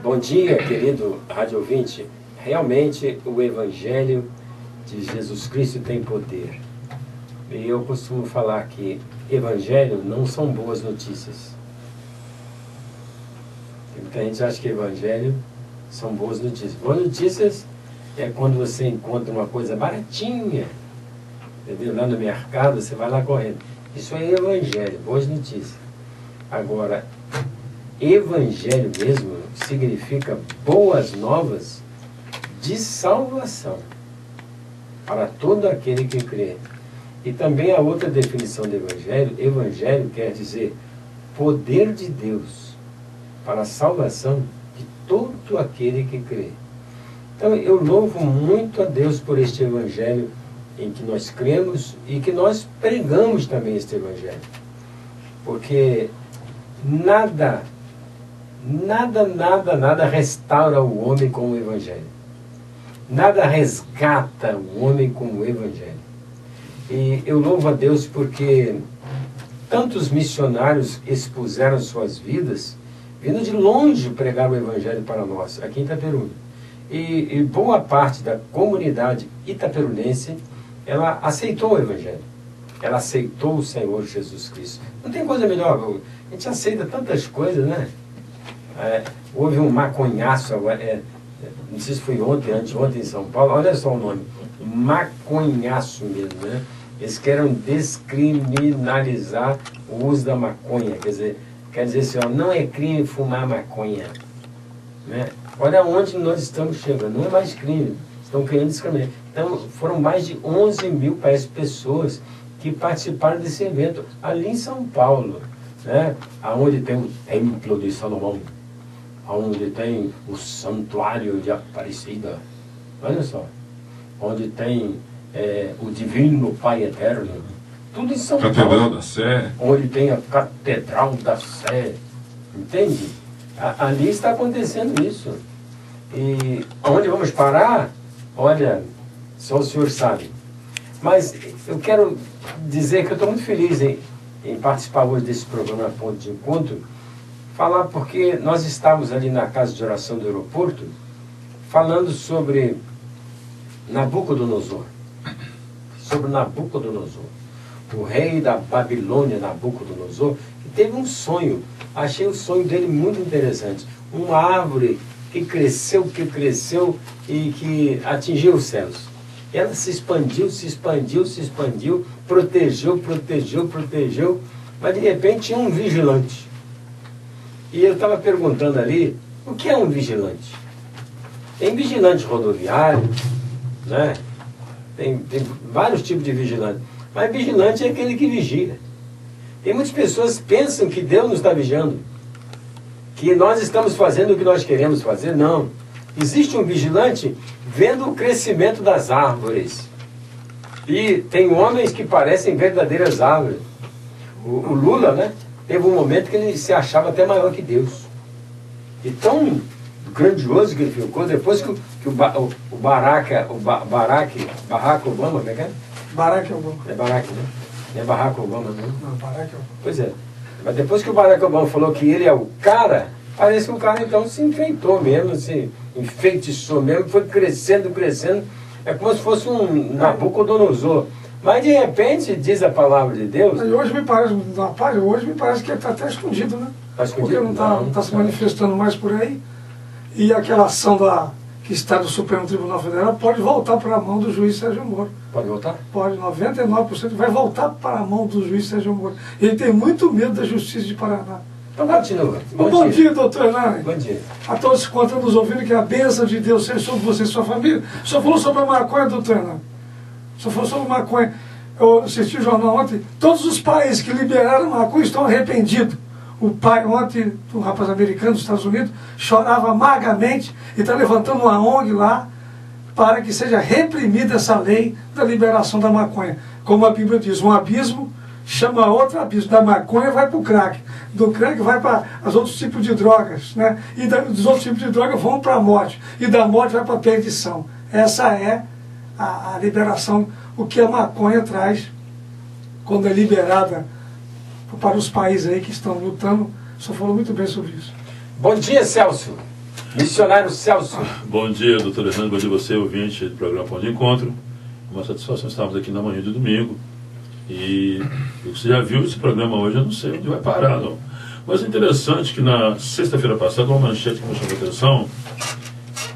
Bom dia, querido rádio ouvinte. Realmente o Evangelho de Jesus Cristo tem poder. E eu costumo falar que Evangelho não são boas notícias. Muita gente acha que Evangelho são boas notícias. Boas notícias é quando você encontra uma coisa baratinha, entendeu? Lá no mercado, você vai lá correndo. Isso é Evangelho, boas notícias. Agora, Evangelho mesmo significa boas novas de salvação para todo aquele que crê. E também a outra definição de Evangelho, Evangelho quer dizer poder de Deus para a salvação de todo aquele que crê. Então eu louvo muito a Deus por este Evangelho em que nós cremos e que nós pregamos também este Evangelho. Porque nada restaura o homem como o Evangelho. Nada resgata o homem como o Evangelho. E eu louvo a Deus porque tantos missionários expuseram suas vidas, vindo de longe pregar o Evangelho para nós, aqui em Itaperuna. E boa parte da comunidade itaperunense, ela aceitou o Evangelho. Ela aceitou o Senhor Jesus Cristo. Não tem coisa melhor. A gente aceita tantas coisas, né? Houve um maconhaço, não sei se foi ontem, anteontem em São Paulo, olha só o nome, maconhaço mesmo, né? Eles querem descriminalizar o uso da maconha, quer dizer assim, ó, não é crime fumar maconha, né? Olha onde nós estamos chegando, não é mais crime, estão querendo discriminar. Então foram mais de 11 mil, parece, pessoas que participaram desse evento ali em São Paulo, né? Onde tem o Templo de Salomão, onde tem o Santuário de Aparecida, olha só, onde tem o Divino Pai Eterno, tudo em São Paulo. Catedral da Sé. Onde tem a Catedral da Sé, entende? Ali está acontecendo isso. E aonde vamos parar? Olha, só o senhor sabe. Mas eu quero dizer que eu estou muito feliz em participar hoje desse programa Ponto de Encontro, falar porque nós estávamos ali na casa de oração do aeroporto, falando sobre Nabucodonosor. Sobre Nabucodonosor. O rei da Babilônia, Nabucodonosor, que teve um sonho. Achei o sonho dele muito interessante. Uma árvore que cresceu e que atingiu os céus. Ela se expandiu, protegeu, mas de repente tinha um vigilante. E eu estava perguntando ali, o que é um vigilante? Tem vigilante rodoviário, né? Tem vários tipos de vigilante. Mas vigilante é aquele que vigia. Tem muitas pessoas que pensam que Deus nos está vigiando, que nós estamos fazendo o que nós queremos fazer. Não. Existe um vigilante vendo o crescimento das árvores. E tem homens que parecem verdadeiras árvores. O Lula, né, teve um momento que ele se achava até maior que Deus. E tão grandioso que ele ficou, depois que o Barack Obama, como é que é? Barack Obama. É Barack, né? Não é Barack Obama, não? Não, Barack Obama. Pois é. Mas depois que o Barack Obama falou que ele é o cara, parece que o cara então se enfeitou mesmo, se enfeitiçou mesmo, foi crescendo. É como se fosse um Nabucodonosor. Mas de repente, diz a palavra de Deus... Mas hoje me parece que ele está até escondido, né? Está escondido? Porque não está se manifestando mais por aí. E aquela ação que está do Supremo Tribunal Federal pode voltar para a mão do juiz Sérgio Moro. Pode voltar? Pode, 99% vai voltar para a mão do juiz Sérgio Moro. Ele tem muito medo da Justiça de Paraná. Então continua. Bom dia, doutor Hernani. Bom dia. A todos quantos nos ouvindo, que a bênção de Deus seja sobre você e sua família. O senhor falou sobre a maconha, doutor Hernani. O senhor falou sobre a maconha. Eu assisti o jornal ontem. Todos os países que liberaram a maconha estão arrependidos. O pai ontem, um rapaz americano dos Estados Unidos, chorava amargamente e está levantando uma ONG lá para que seja reprimida essa lei da liberação da maconha. Como a Bíblia diz, um abismo chama outro abismo. Da maconha vai para o crack, do crack vai para os outros tipos de drogas, né? E dos outros tipos de drogas vão para a morte, e da morte vai para a perdição. Essa é a liberação, o que a maconha traz quando é liberada para os países aí que estão lutando. O senhor falou muito bem sobre isso. Bom dia, Celso. Missionário Celso. Bom dia, doutor Hernando, bom dia a você, ouvinte do programa Pão de Encontro. Uma satisfação estarmos aqui na manhã de domingo. E você já viu esse programa hoje, eu não sei onde vai parar, não. Mas é interessante que na sexta-feira passada, uma manchete que me chamou a atenção,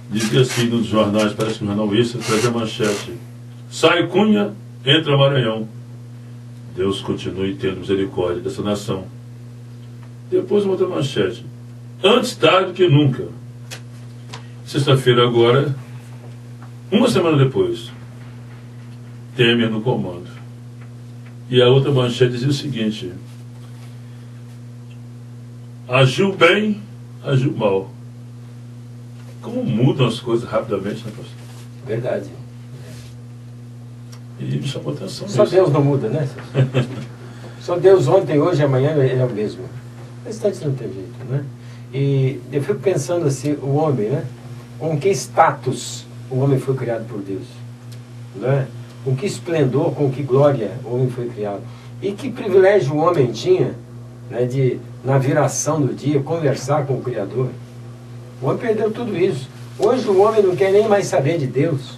dizia assim nos jornais, parece que o jornal Isso trazia a manchete: sai Cunha, entra Maranhão. Deus continue tendo misericórdia dessa nação. Depois uma outra manchete: antes tarde do que nunca. Sexta-feira agora, uma semana depois, Temer no comando. E a outra manchete dizia o seguinte: agiu bem, agiu mal. Como mudam as coisas rapidamente, né, pastor? Verdade. E me chamou a atenção. Só isso. Deus não muda, né? Só Deus ontem, hoje e amanhã ele é o mesmo. O restante não tem jeito, né? E eu fico pensando assim, o homem, né? Com que status o homem foi criado por Deus? Né? Com que esplendor, com que glória o homem foi criado? E que privilégio o homem tinha, né, de, na viração do dia, conversar com o Criador? O homem perdeu tudo isso. Hoje o homem não quer nem mais saber de Deus.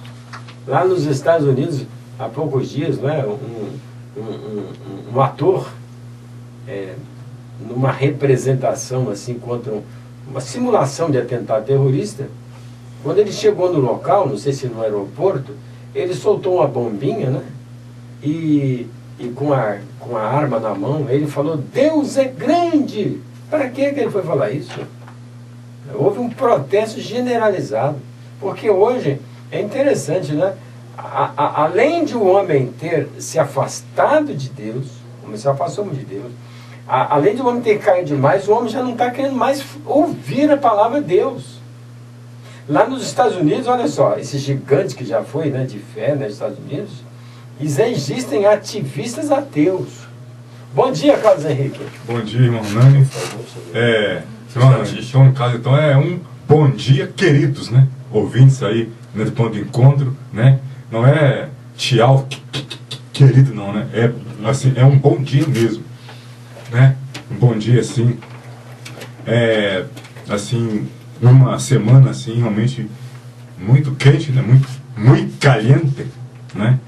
Lá nos Estados Unidos, há poucos dias, né, um ator, numa representação assim contra uma simulação de atentado terrorista, quando ele chegou no local, não sei se no aeroporto, ele soltou uma bombinha, né? E com a arma na mão, ele falou: Deus é grande! Para que ele foi falar isso? Houve um protesto generalizado. Porque hoje, é interessante, né? Além de o homem ter se afastado de Deus, o homem se afastou de Deus, além de o homem ter caído demais, o homem já não está querendo mais ouvir a palavra de Deus. Lá nos Estados Unidos, olha só, esse gigante que já foi, né, de fé nos Estados Unidos, já existem ativistas ateus. Bom dia, Carlos Henrique. Bom dia, irmão Nani. Então, no caso, então, é um bom dia, queridos, né? Ouvintes aí, né, do ponto de encontro, né? Não é tchau, querido, não, né? É, assim, é um bom dia mesmo, né? Um bom dia, assim, assim, uma semana, assim, realmente muito quente, né? Muito caliente, né?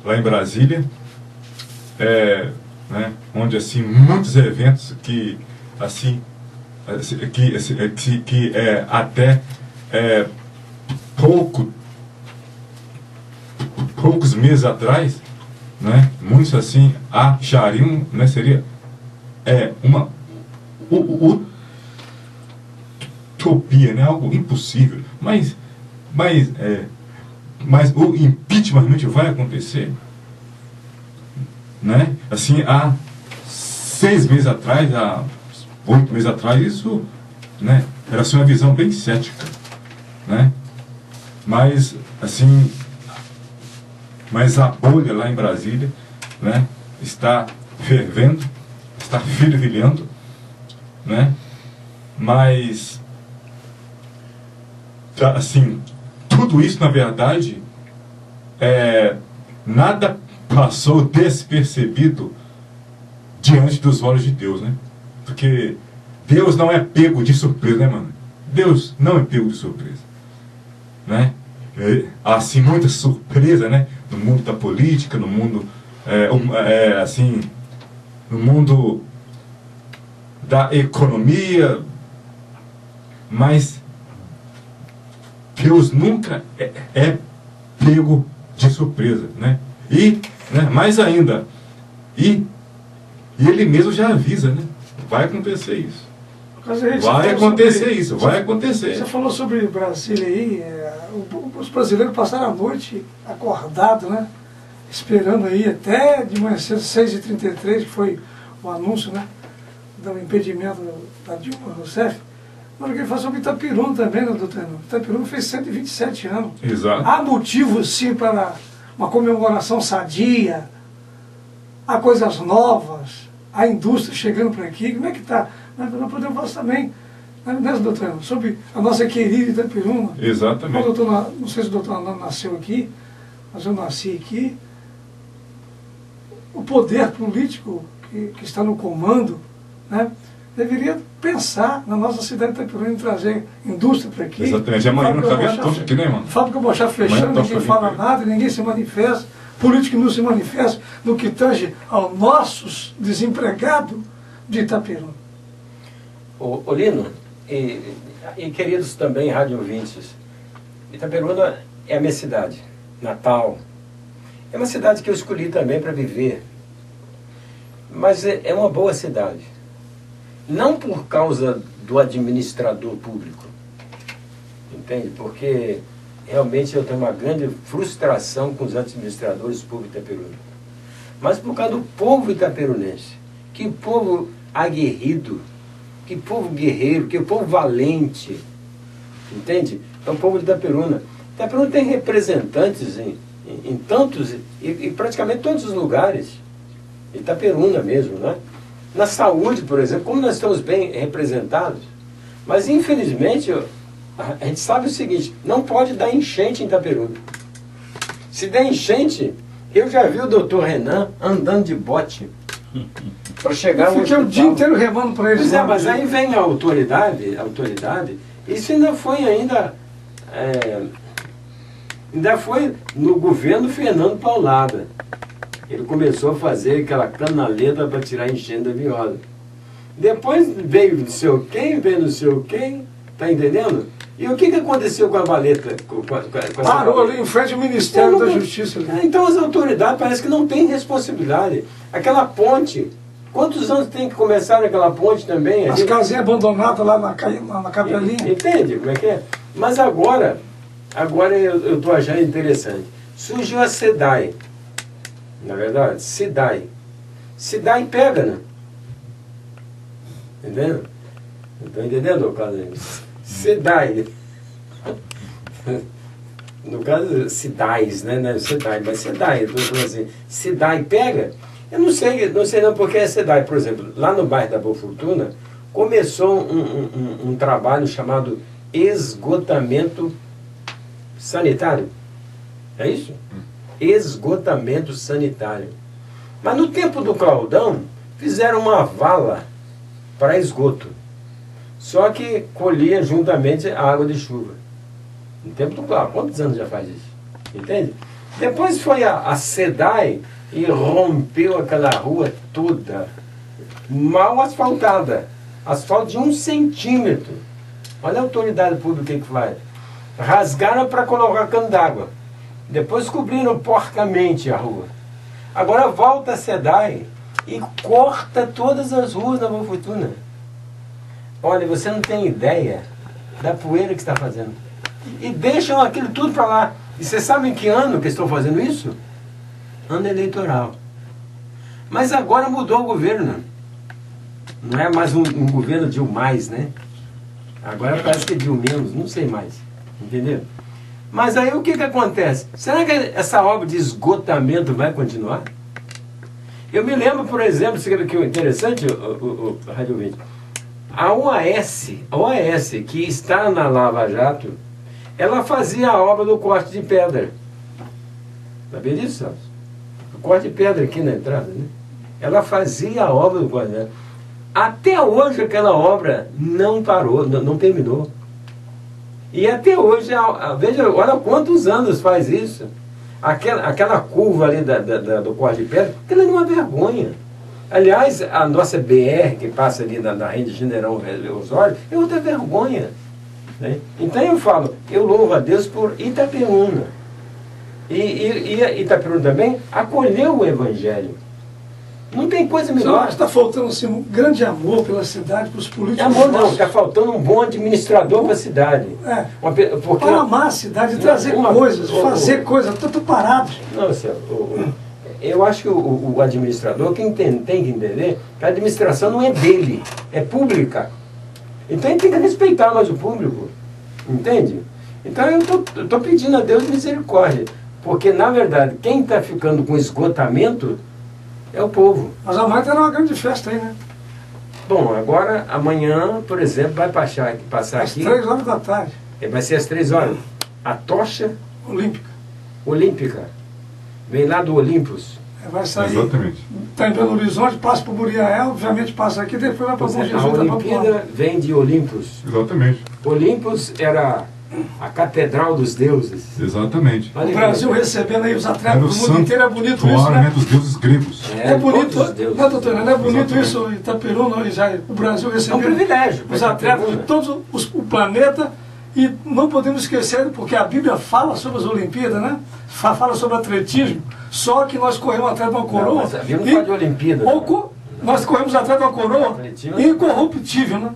Lá em Brasília, né? Onde, assim, muitos eventos que, assim, que até poucos meses atrás, né, muitos assim achariam, né, seria uma utopia, né, algo impossível, mas o impeachment realmente vai acontecer, né? Assim, há 6 meses atrás, há 8 meses atrás, isso, né, era assim, uma visão bem cética, né? Mas, assim, a bolha lá em Brasília, né, está fervendo, está fervilhando, né? Mas, assim, tudo isso, na verdade, nada passou despercebido diante dos olhos de Deus, né? Porque Deus não é pego de surpresa, né, mano? Deus não é pego de surpresa, né? Há, assim, muita surpresa, né? No mundo da política, no mundo, assim, no mundo da economia, mas Deus nunca é pego de surpresa, né? E, né, mais ainda, e Ele mesmo já avisa, né? Vai acontecer isso. Vai acontecer isso, vai acontecer. Você falou sobre Brasília aí, os brasileiros passaram a noite acordados, né? Esperando aí até de manhã cedo, 6h33, que foi o anúncio, né? Do impedimento da Dilma Rousseff. Mas eu queria falar sobre Itapiruna também, né, doutor? Itapiruna fez 127 anos. Exato. Há motivo, sim, para uma comemoração sadia, há coisas novas, há indústria chegando por aqui. Como é que está? Nós podemos falar também, né, doutor, sobre a nossa querida Itapiruna. Exatamente. Não sei se o doutor Nando nasceu aqui, mas eu nasci aqui. O poder político que está no comando, né, deveria pensar na nossa cidade de Itaperuna em trazer indústria para aqui. Exatamente. Amanhã não está vendo todos aqui, né, mano? Fábrica Bochá fechando, ninguém fala nada, ninguém se manifesta, político não se manifesta no que tange aos nossos desempregados de Itaperuna. Ô Lino, e queridos também rádio ouvintes, Itaperuna é a minha cidade, Natal. É uma cidade que eu escolhi também para viver. Mas é uma boa cidade. Não por causa do administrador público. Entende? Porque realmente eu tenho uma grande frustração com os administradores públicos de Itaperuna. Mas por causa do povo itaperunense. Que povo aguerrido, que povo guerreiro, que povo valente. Entende? É o povo de Itaperuna. Itaperuna tem representantes em tantos, e praticamente todos os lugares. Itaperuna mesmo, né? Na saúde, por exemplo, como nós estamos bem representados. Mas, infelizmente, a gente sabe o seguinte, não pode dar enchente em Itaperuna. Se der enchente, eu já vi o doutor Renan andando de bote para chegar ao hospital. Fiquei o dia inteiro remando para eles. Pois é, mas aí vem a autoridade, isso ainda foi ainda foi no governo Fernando Paulada. Ele começou a fazer aquela canaleta para tirar a enchente da viola. Depois veio não sei quem, tá entendendo? E o que aconteceu com a valeta? Parou ali em frente ao Ministério da Justiça. Então as autoridades parecem que não têm responsabilidade. Aquela ponte, quantos anos tem que começar aquela ponte também? As casinhas abandonadas lá na capelinha. Entende como é que é? Mas agora eu estou achando interessante. Surgiu a SEDAI. Na verdade, SEDAI pega, né? Entendendo? Estou entendendo, Carlos? SEDAI. No caso, SEDAIs, né? Não é SEDAI, mas SEDAI. Eu estou falando assim, SEDAI pega. Eu não sei não porque é SEDAI. Por exemplo, lá no bairro da Boa Fortuna, começou um trabalho chamado esgotamento sanitário. É isso? Esgotamento sanitário. Mas no tempo do Claudão, fizeram uma vala para esgoto. Só que colhia juntamente a água de chuva. No tempo do Claudão. Quantos anos já faz isso? Entende? Depois foi a SEDAI e rompeu aquela rua toda, mal asfaltada. Asfalto de 1 centímetro. Olha a autoridade pública que faz. Rasgaram para colocar cano d'água. Depois cobriram porcamente a rua. Agora volta a SEDAI e corta todas as ruas da Boa Fortuna. Olha, você não tem ideia da poeira que está fazendo. E deixam aquilo tudo para lá. E você sabe em que ano que estão fazendo isso? Ano eleitoral. Mas agora mudou o governo. Não é mais um governo de um mais, né? Agora parece que é de um menos, não sei mais. Entendeu? Mas aí o que acontece? Será que essa obra de esgotamento vai continuar? Eu me lembro, por exemplo, que é interessante, o Rádio Ouvinte, a OAS, que está na Lava Jato, ela fazia a obra do corte de pedra. Sabia disso, Celso? O corte de pedra aqui na entrada, né? Ela fazia a obra do corte de pedra. Até hoje aquela obra não parou, não terminou. E até hoje, veja, olha quantos anos faz isso. Aquela curva ali do corte de pedra, aquilo é uma vergonha. Aliás, a nossa BR, que passa ali na rede General Osório, é outra vergonha. Né? Então eu falo, eu louvo a Deus por Itaperuna. E Itaperuna também acolheu o Evangelho. Não tem coisa melhor. Está faltando assim, um grande amor pela cidade, para os políticos. Amor não, está faltando um bom administrador para a cidade. Porque para amar a cidade, trazer coisas, fazer coisas, tanto parado. Não, Céu, eu acho que o administrador, quem tem que entender, que a administração não é dele, é pública. Então ele tem que respeitar mais o público. Entende? Então eu estou pedindo a Deus misericórdia. Porque, na verdade, quem está ficando com esgotamento é o povo. Mas amanhã terá uma grande festa aí, né? Bom, agora, amanhã, por exemplo, vai passar aqui. Às 3 horas da tarde. Vai ser às 3 horas. A tocha olímpica. Olímpica. Vem lá do Olympus. Vai sair, Exatamente. está em Belo Horizonte, passa para o Buriaé, obviamente passa aqui, depois vai para Bom Jesus. A Olimpíada vem de Olympus. Exatamente. Olympus era a catedral dos deuses. Exatamente. O Brasil recebendo aí os atletas Era do o mundo santo inteiro, é bonito isso, né? dos deuses gregos. É bonito, todos os deuses. não, doutora, não é bonito Exatamente. isso, Itaperuna, já, o Brasil É um recebendo privilégio. os atletas de todo o planeta, e não podemos esquecer, porque a Bíblia fala sobre as Olimpíadas, né? Fala sobre atletismo, só que nós corremos atrás de uma coroa. Mas a Bíblia não fala de Olimpíada. Nós corremos atrás de uma coroa Atletismo. incorruptível, né?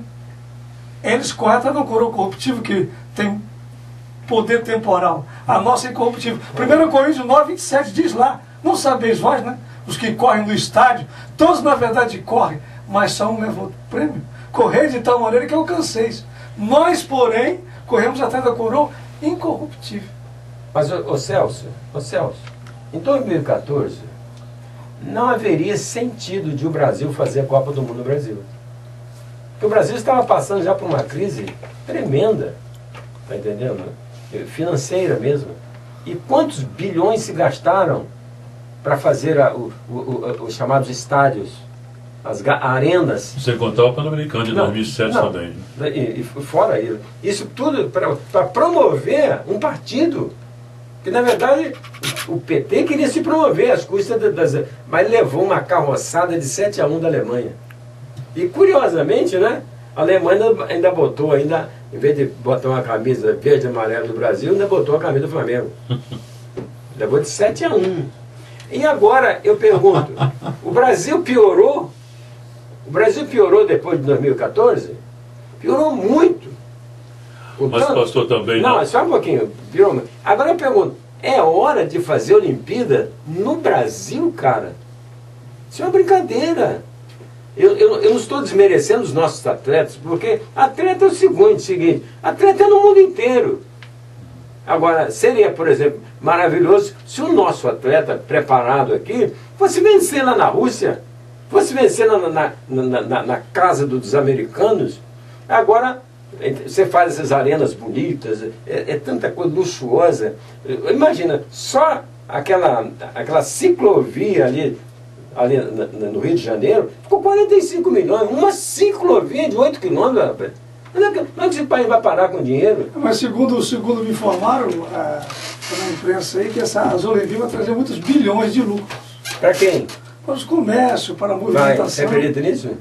Eles correm atrás de uma coroa corruptível que tem poder temporal. A nossa é incorruptível. 1 Coríntios 9, 27 diz lá, não sabeis vós, né? Os que correm no estádio, todos na verdade correm, mas só um levou o prêmio. Correi de tal maneira que alcanceis. Nós, porém, corremos atrás da coroa incorruptível. Mas, ô Celso, em 2014, não haveria sentido de o Brasil fazer a Copa do Mundo no Brasil. Porque o Brasil estava passando já por uma crise tremenda, tá entendendo? Financeira mesmo. E quantos bilhões se gastaram para fazer os chamados estádios, as arenas? Sem contar o Pan-Americano de 2007 não. também. E fora isso tudo para promover um partido que, na verdade, o PT queria se promover às custas mas levou uma carroçada de 7-1 da Alemanha. E, curiosamente, né, a Alemanha ainda botou, em vez de botar uma camisa verde e amarela do Brasil, ainda botou a camisa do Flamengo. Levou de 7-1. E agora, eu pergunto, o Brasil piorou? O Brasil piorou depois de 2014? Piorou muito. Mas pastor também não, só um pouquinho. Piorou. Agora eu pergunto, é hora de fazer Olimpíada no Brasil, cara? Isso é uma brincadeira. Eu não estou desmerecendo os nossos atletas, porque atleta é o seguinte, atleta é no mundo inteiro. Agora, seria, por exemplo, maravilhoso se o nosso atleta preparado aqui fosse vencer lá na Rússia, fosse vencer na casa dos americanos. Agora, você faz essas arenas bonitas, é tanta coisa luxuosa. Imagina, só aquela ciclovia ali no Rio de Janeiro, ficou 45 milhões, uma ciclovia de 8 quilômetros, rapaz. Onde é que esse país vai parar com dinheiro? Mas segundo me informaram na imprensa aí, que as Olimpíadas vão trazer muitos bilhões de lucros. Para quem? Para os comércios, para a movimentação. Você acredita nisso?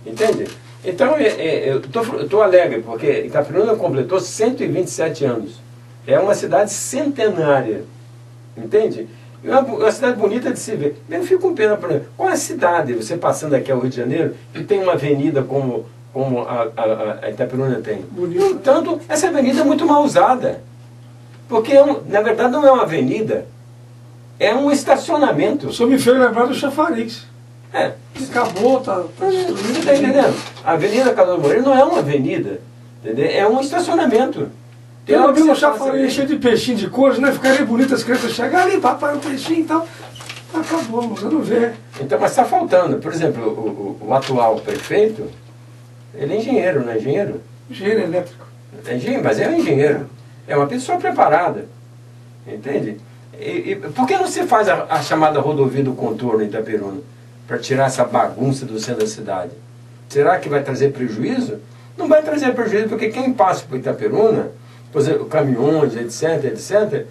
Entende? Então, eu estou alegre, porque Itaperuna completou 127 anos. É uma cidade centenária. Entende? É uma cidade bonita de se ver. Eu fico com pena, por exemplo, qual é a cidade, você passando aqui ao Rio de Janeiro, que tem uma avenida como a Itaperuna tem? Bonito. No entanto, essa avenida é muito mal usada. Porque, na verdade, não é uma avenida, é um estacionamento. O senhor me fez lembrar do chafariz. Acabou, está destruído. Você está entendendo? A Avenida Carlos Moreira não é uma avenida, entendeu? É um estacionamento. Tem uma vez um chafariz cheio de peixinho de cores, né? Ficaria bonito as crianças chegarem ali, papai, o peixinho e tal. Acabou, você não vê. Então, mas está faltando. Por exemplo, o atual prefeito, ele é engenheiro, não é engenheiro? Engenheiro elétrico. É engenheiro, mas é um engenheiro. É uma pessoa preparada. Entende? E por que não se faz a chamada rodovia do contorno em Itaperuna? Para tirar essa bagunça do centro da cidade. Será que vai trazer prejuízo? Não vai trazer prejuízo, porque quem passa por Itaperuna, por exemplo, caminhões, etc.,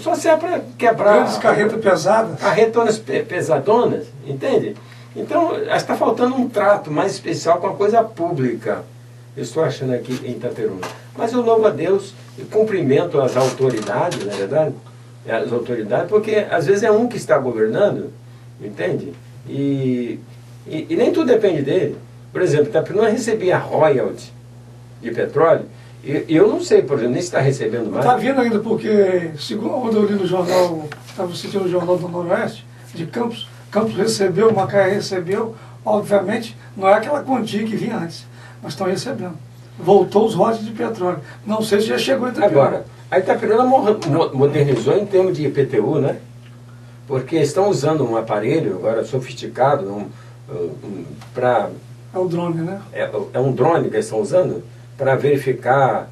só serve para quebrar... Grandes carretas pesadas. Carretonas pesadonas, entende? Então, está faltando um trato mais especial com a coisa pública. Eu estou achando aqui em Itaperuna. Mas eu louvo a Deus e cumprimento as autoridades, na verdade, as autoridades, porque às vezes é um que está governando, entende? E nem tudo depende dele. Por exemplo, Itaperuna recebia royalty de petróleo, e eu não sei, por exemplo, nem se está recebendo mais. Está vindo ainda, porque, segundo quando eu li no jornal, estava assistindo o Jornal do Noroeste, de Campos recebeu, Macaé recebeu, obviamente, não é aquela quantia que vinha antes, mas estão recebendo. Voltou os royalties de petróleo. Não sei se já chegou em Itaperuna. Agora, a Itaperuna modernizou em termos de IPTU, né? Porque estão usando um aparelho agora sofisticado para... É o drone, né? É um drone que eles estão usando para verificar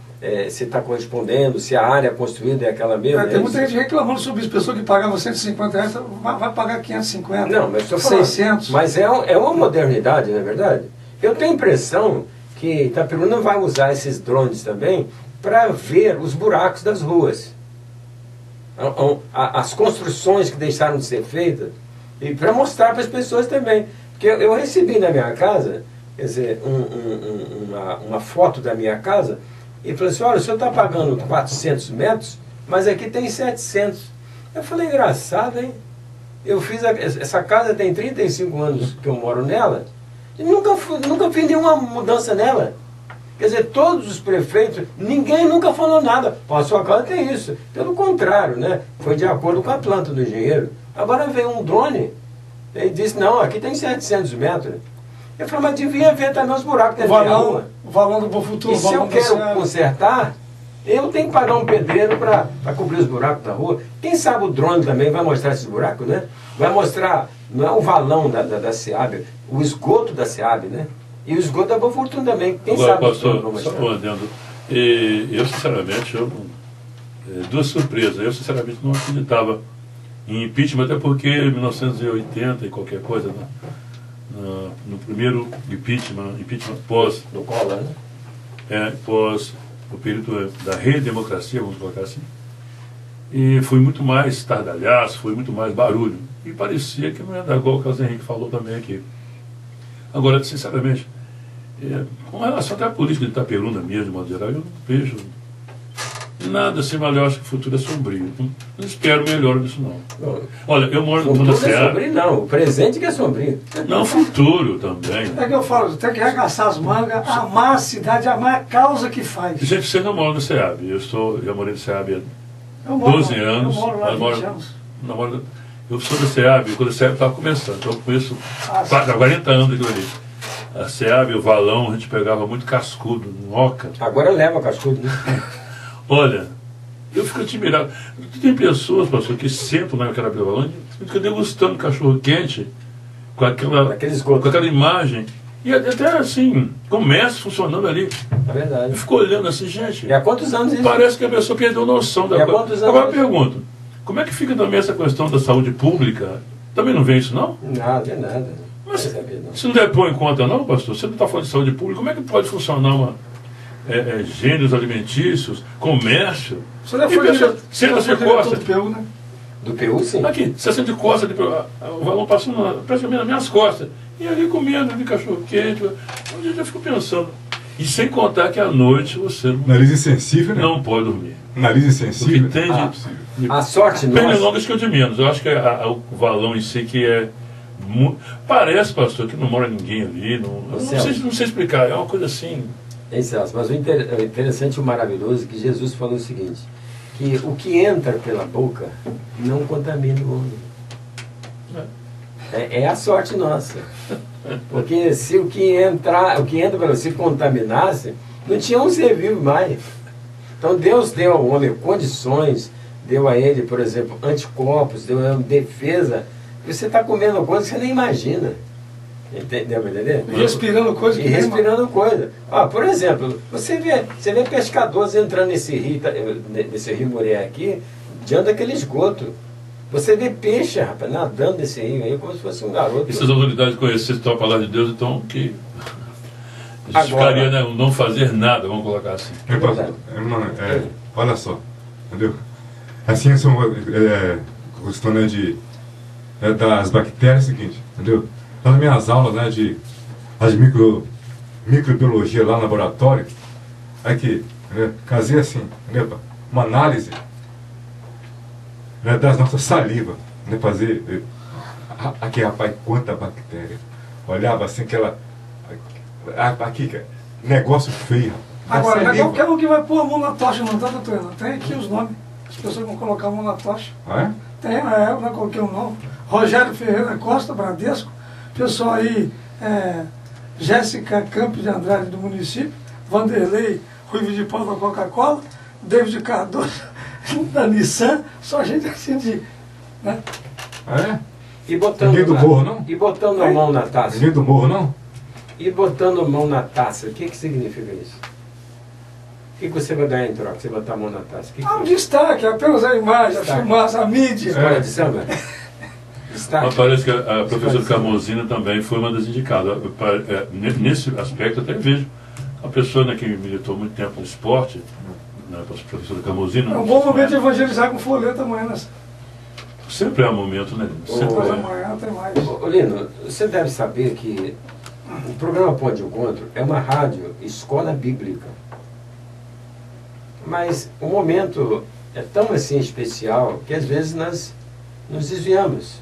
se está correspondendo, se a área construída é aquela mesma. Tem muita gente reclamando sobre isso, pessoa que pagava R$150, vai pagar 550, não, mas estou falando, 600. Mas é uma modernidade, não é verdade? Eu tenho a impressão que Itaperuna vai usar esses drones também para ver os buracos das ruas. As construções que deixaram de ser feitas, e para mostrar para as pessoas também. Porque eu recebi na minha casa, quer dizer, uma foto da minha casa, e falei assim, olha, o senhor está pagando 400 metros, mas aqui tem 700. Eu falei, engraçado, hein? Eu fiz essa casa tem 35 anos que eu moro nela, e nunca fiz nenhuma mudança nela. Quer dizer, todos os prefeitos, ninguém nunca falou nada. Pô, a sua casa tem isso. Pelo contrário, né? Foi de acordo com a planta do engenheiro. Agora veio um drone, ele disse, não, aqui tem 700 metros. Eu falei, mas devia ver também os buracos dentro da rua. O valor do Bom Futuro. E se eu quero consertar, eu tenho que pagar um pedreiro para cobrir os buracos da rua. Quem sabe o drone também vai mostrar esses buracos, né? Vai mostrar, não é o valão da SEAB, o esgoto da SEAB, né? E o esgoto da Boa Fortuna também. Quem agora, sabe pastor, vão só mostrar. um adendo. Eu, sinceramente, duas surpresas. Eu, sinceramente, não acreditava em impeachment, até porque em 1980 e qualquer coisa, né? No primeiro impeachment pós Do Collor, né? Pós o período da redemocracia, vamos colocar assim, e foi muito mais estardalhaço, foi muito mais barulho, e parecia que não ia dar igual o Carlos Henrique falou também aqui. Agora, sinceramente, com relação até à política de Itaperuna mesmo, de modo geral, eu não vejo nada assim, mas eu acho que o futuro é sombrio. Não espero melhor disso, não. Olha, eu moro no futuro é SEAB. sombrio, não. O presente que é sombrio. Não, futuro também. É que eu falo, tem que arregaçar as mangas, amar a cidade, amar a causa que faz. Gente, você não mora no SEAB. Já morei no SEAB há Eu moro 12 lá, anos. Eu moro lá há 20 anos. Eu sou da SEAB, quando a SEAB estava começando. Então eu conheço há 40 anos aquilo ali. A SEAB, o valão, a gente pegava muito cascudo, noca. Agora leva cascudo, né? Olha, eu fico admirado. Tem pessoas, pastor, que sentam naquela valão e ficam degustando cachorro quente com aquela imagem. E até assim, comércio funcionando ali. É verdade. Eu fico olhando assim, gente. E há quantos anos isso? Parece que a pessoa perdeu noção da E há coisa. quantos anos? Agora eu pergunto, como é que fica também essa questão da saúde pública? Também não vê isso, não? Nada, é nada. Mas Não saber, não. se não der pôr em conta, não, pastor? Você não está falando de saúde pública, como é que pode funcionar gêneros alimentícios, comércio? Você já E foi pessoa diretor senta de costa. do PU, né? Do PU, sim. Aqui, você senta de costa, o valão passando praticamente nas minhas costas. E ali comendo, ali cachorro quente. Eu já fico pensando. E sem contar que à noite você Nariz insensível, né? não pode dormir. Nariz O insensível. que tem de A sorte pernas nossa. longas que eu de menos. Eu acho que o valão em si que é. Parece, pastor, que não mora ninguém ali. Não sei explicar. É uma coisa assim. É, Celso, mas o interessante e o maravilhoso é que Jesus falou o seguinte, que o que entra pela boca não contamina o homem. É a sorte nossa. Porque se o que entra pela se contaminasse, não tinha um ser vivo mais. Então Deus deu ao homem condições, deu a ele, por exemplo, anticorpos, deu a ele defesa. E você está comendo coisa que você nem imagina. Entendeu? Respirando coisa que respirando coisa. Por exemplo, você vê pescadores entrando nesse rio Muré aqui, diante daquele esgoto. Você vê peixe, rapaz, nadando nesse rio aí como se fosse um garoto. E se as autoridades conhecessem a palavra de Deus, então que justificaria, né, não fazer nada, vamos colocar assim. Olha só, entendeu? A ciência questão das bactérias é o seguinte, entendeu? Nas minhas aulas, né, de microbiologia lá no laboratório, aqui, casei assim, entendeu? Uma análise, né, das nossas salivas, né, fazer aqui, rapaz, quanta bactéria. Olhava assim, aqui, negócio feio. Agora, não é qualquer um que vai pôr a mão na tocha, não tá, doutor? Não tem aqui os nomes. As pessoas vão colocar a mão na tocha. Ah, é? Tem, não é qualquer um não. Rogério Ferreira Costa, Bradesco. Pessoal aí, Jéssica Campos de Andrade do município, Vanderlei Ruivo de Pau da Coca-Cola, David Cardoso da Nissan, só gente assim de... Né? Ah, é? E botando Ninguém do morro, não? E botando a mão na taça. Ninguém do morro, não? E botando a mão na taça, o que significa isso? O que você vai ganhar em troca? Você botar a mão na taça? Há um destaque, apenas a imagem, a fumaça, a mídia. Escola de samba? Destaque. Mas parece que a professora Camosina também foi uma das indicadas. Nesse aspecto, até vejo a pessoa, né, que militou muito tempo no esporte, né, a professora Camosina. É um bom momento de evangelizar com folheto amanhã, né? Sempre é um momento, né? Sempre Mas é. amanhã tem mais. Lino, você deve saber que o programa Ponto de Encontro é uma rádio escola bíblica. Mas o momento é tão assim especial que às vezes nós nos desviamos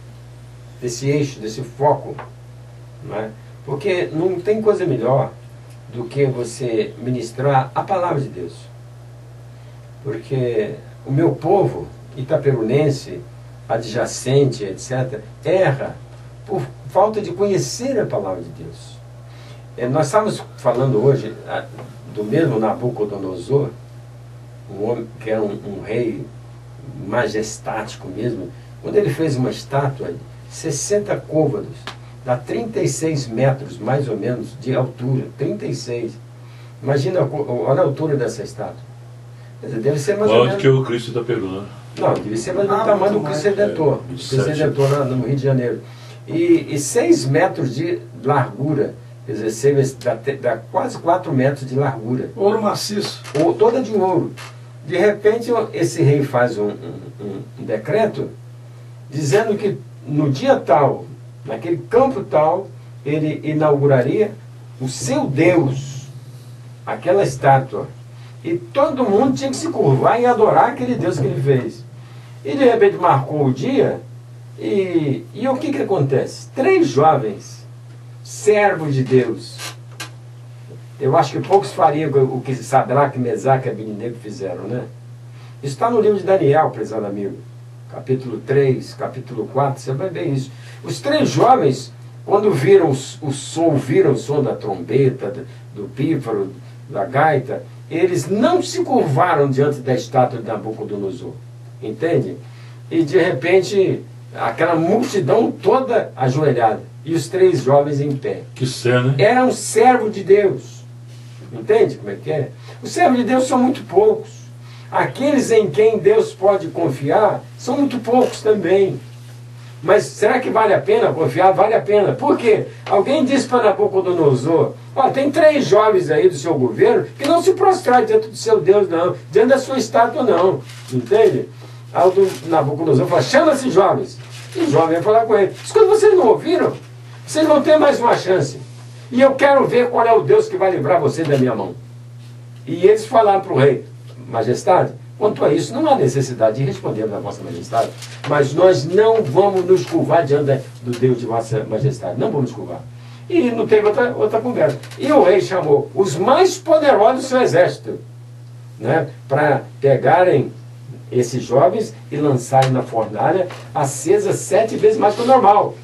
desse eixo, desse foco. Não é? Porque não tem coisa melhor do que você ministrar a palavra de Deus. Porque o meu povo, itaperunense, adjacente, etc., erra por falta de conhecer a palavra de Deus. Nós estávamos falando hoje do mesmo Nabucodonosor, um homem que era um rei majestático mesmo, quando ele fez uma estátua de 60 côvados, dá 36 metros mais ou menos de altura, 36. Imagina, olha a altura dessa estátua. Quer dizer, deve ser mais ou Maior menos... do que o Cristo da Peruna. Não, deve ser mais do tamanho do Cristo Redentor. O Cristo Redentor lá no Rio de Janeiro. E 6 metros de largura. Quer dizer, dá quase 4 metros de largura. Ouro maciço. Toda de ouro. De repente, esse rei faz um decreto dizendo que no dia tal, naquele campo tal, ele inauguraria o seu Deus, aquela estátua. E todo mundo tinha que se curvar e adorar aquele Deus que ele fez. E de repente marcou o dia, e o que acontece? 3 jovens, servos de Deus. Eu acho que poucos fariam o que Sadraque, Mesaque e Abednego fizeram, né? Isso está no livro de Daniel, prezado amigo. Capítulo 3, capítulo 4, você vai ver isso. Os 3 jovens, quando viram o som da trombeta, do pífaro, da gaita, eles não se curvaram diante da estátua de Nabucodonosor. Entende? E de repente, aquela multidão toda ajoelhada. E os 3 jovens em pé. Que cena, hein? Era um servo de Deus. Entende como é que é? Os servos de Deus são muito poucos. Aqueles em quem Deus pode confiar são muito poucos também. Mas será que vale a pena confiar? Vale a pena. Por quê? Alguém disse para Nabucodonosor: ó, tem 3 jovens aí do seu governo que não se prostraram diante do seu Deus, não. Diante da sua estátua, não. Entende? Aí o Nabucodonosor fala: chama esses jovens. E o jovem vai falar com ele: escuta, vocês não ouviram? Vocês vão ter mais uma chance. E eu quero ver qual é o Deus que vai livrar vocês da minha mão. E eles falaram para o rei: majestade, quanto a isso, não há necessidade de responder da vossa majestade, mas nós não vamos nos curvar diante do Deus de vossa majestade. Não vamos nos curvar. E não teve outra conversa. E o rei chamou os mais poderosos do seu exército, né, para pegarem esses jovens e lançarem na fornalha acesa 7 vezes mais que o normal.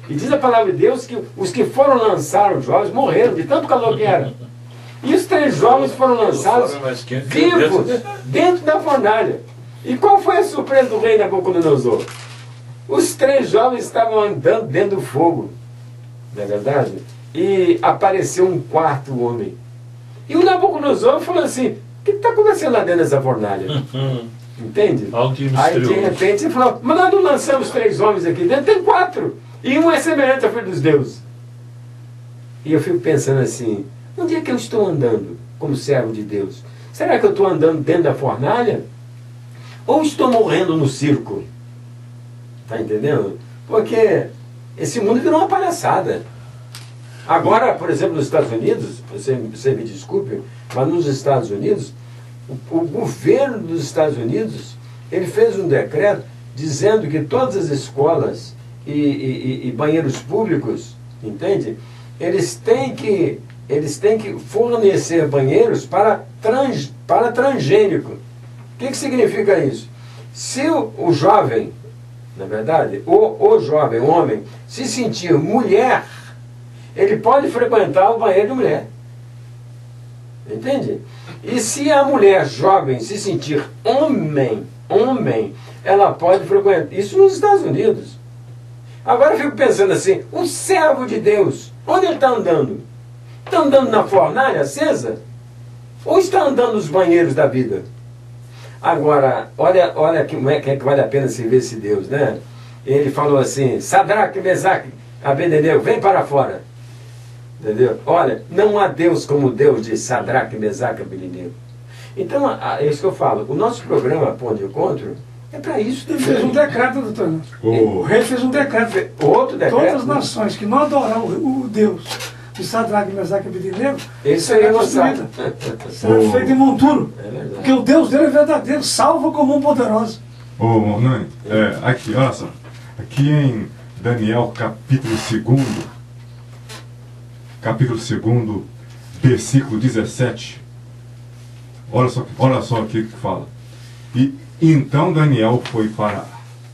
E diz a palavra de Deus que os que foram lançar os jovens morreram de tanto calor que era. E os 3 jovens foram lançados vivos dentro da fornalha. E qual foi a surpresa do rei Nabucodonosor? Os 3 jovens estavam andando dentro do fogo, não é verdade? E apareceu um 4º homem. E o Nabucodonosor falou assim: o que está acontecendo lá dentro dessa fornalha? Entende? Aí de repente ele falou: mas nós não lançamos 3 homens aqui dentro, tem 4. E um é semelhante ao Filho dos Deuses. E eu fico pensando assim: onde é que eu estou andando como servo de Deus? Será que eu estou andando dentro da fornalha? Ou estou morrendo no circo? Está entendendo? Porque esse mundo virou uma palhaçada. Agora, por exemplo, nos Estados Unidos, você me desculpe, mas nos Estados Unidos, o governo dos Estados Unidos, ele fez um decreto dizendo que todas as escolas e banheiros públicos, entende? Eles têm que fornecer banheiros para transgênico. O que significa isso? Se o jovem, na verdade, o jovem, o homem, se sentir mulher, ele pode frequentar o banheiro de mulher. Entende? E se a mulher jovem se sentir homem, ela pode frequentar. Isso nos Estados Unidos. Agora eu fico pensando assim: um servo de Deus, onde ele está andando? Está andando na fornalha acesa? Ou está andando nos banheiros da vida? Agora, olha como é que vale a pena servir esse Deus, né? Ele falou assim, Sadraque, Mesaque, Abednego, vem para fora. Entendeu? Olha, não há Deus como o Deus de Sadraque, Mesaque, Abednego. Então, é isso que eu falo. O nosso programa, Ponto de Encontro, é para isso também. Ele fez um decreto, doutor. O rei fez um decreto. Outro decreto. Todas as nações que não adoram o Deus de Sadraque, Mesaque e Abednego, isso aí é destruída. Será feito em monturo. É verdade. Porque o Deus dele é verdadeiro, salva como um poderoso. Ô, Nani, aqui, olha só. Aqui em Daniel, capítulo 2, versículo 17. Olha só o que fala. E então Daniel foi para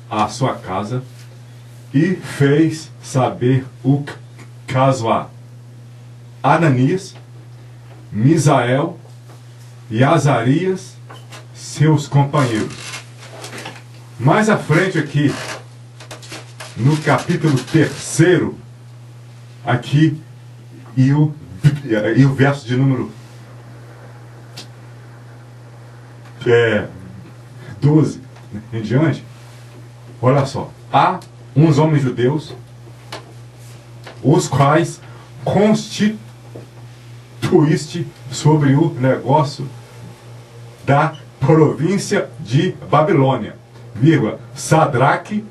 a sua casa e fez saber o caso a Ananias, Misael e Azarias, seus companheiros. Mais à frente aqui, no capítulo 3, aqui, e o verso de número 12 em diante, olha só, há uns homens judeus, os quais constituíste sobre o negócio da província de Babilônia, Sadraque,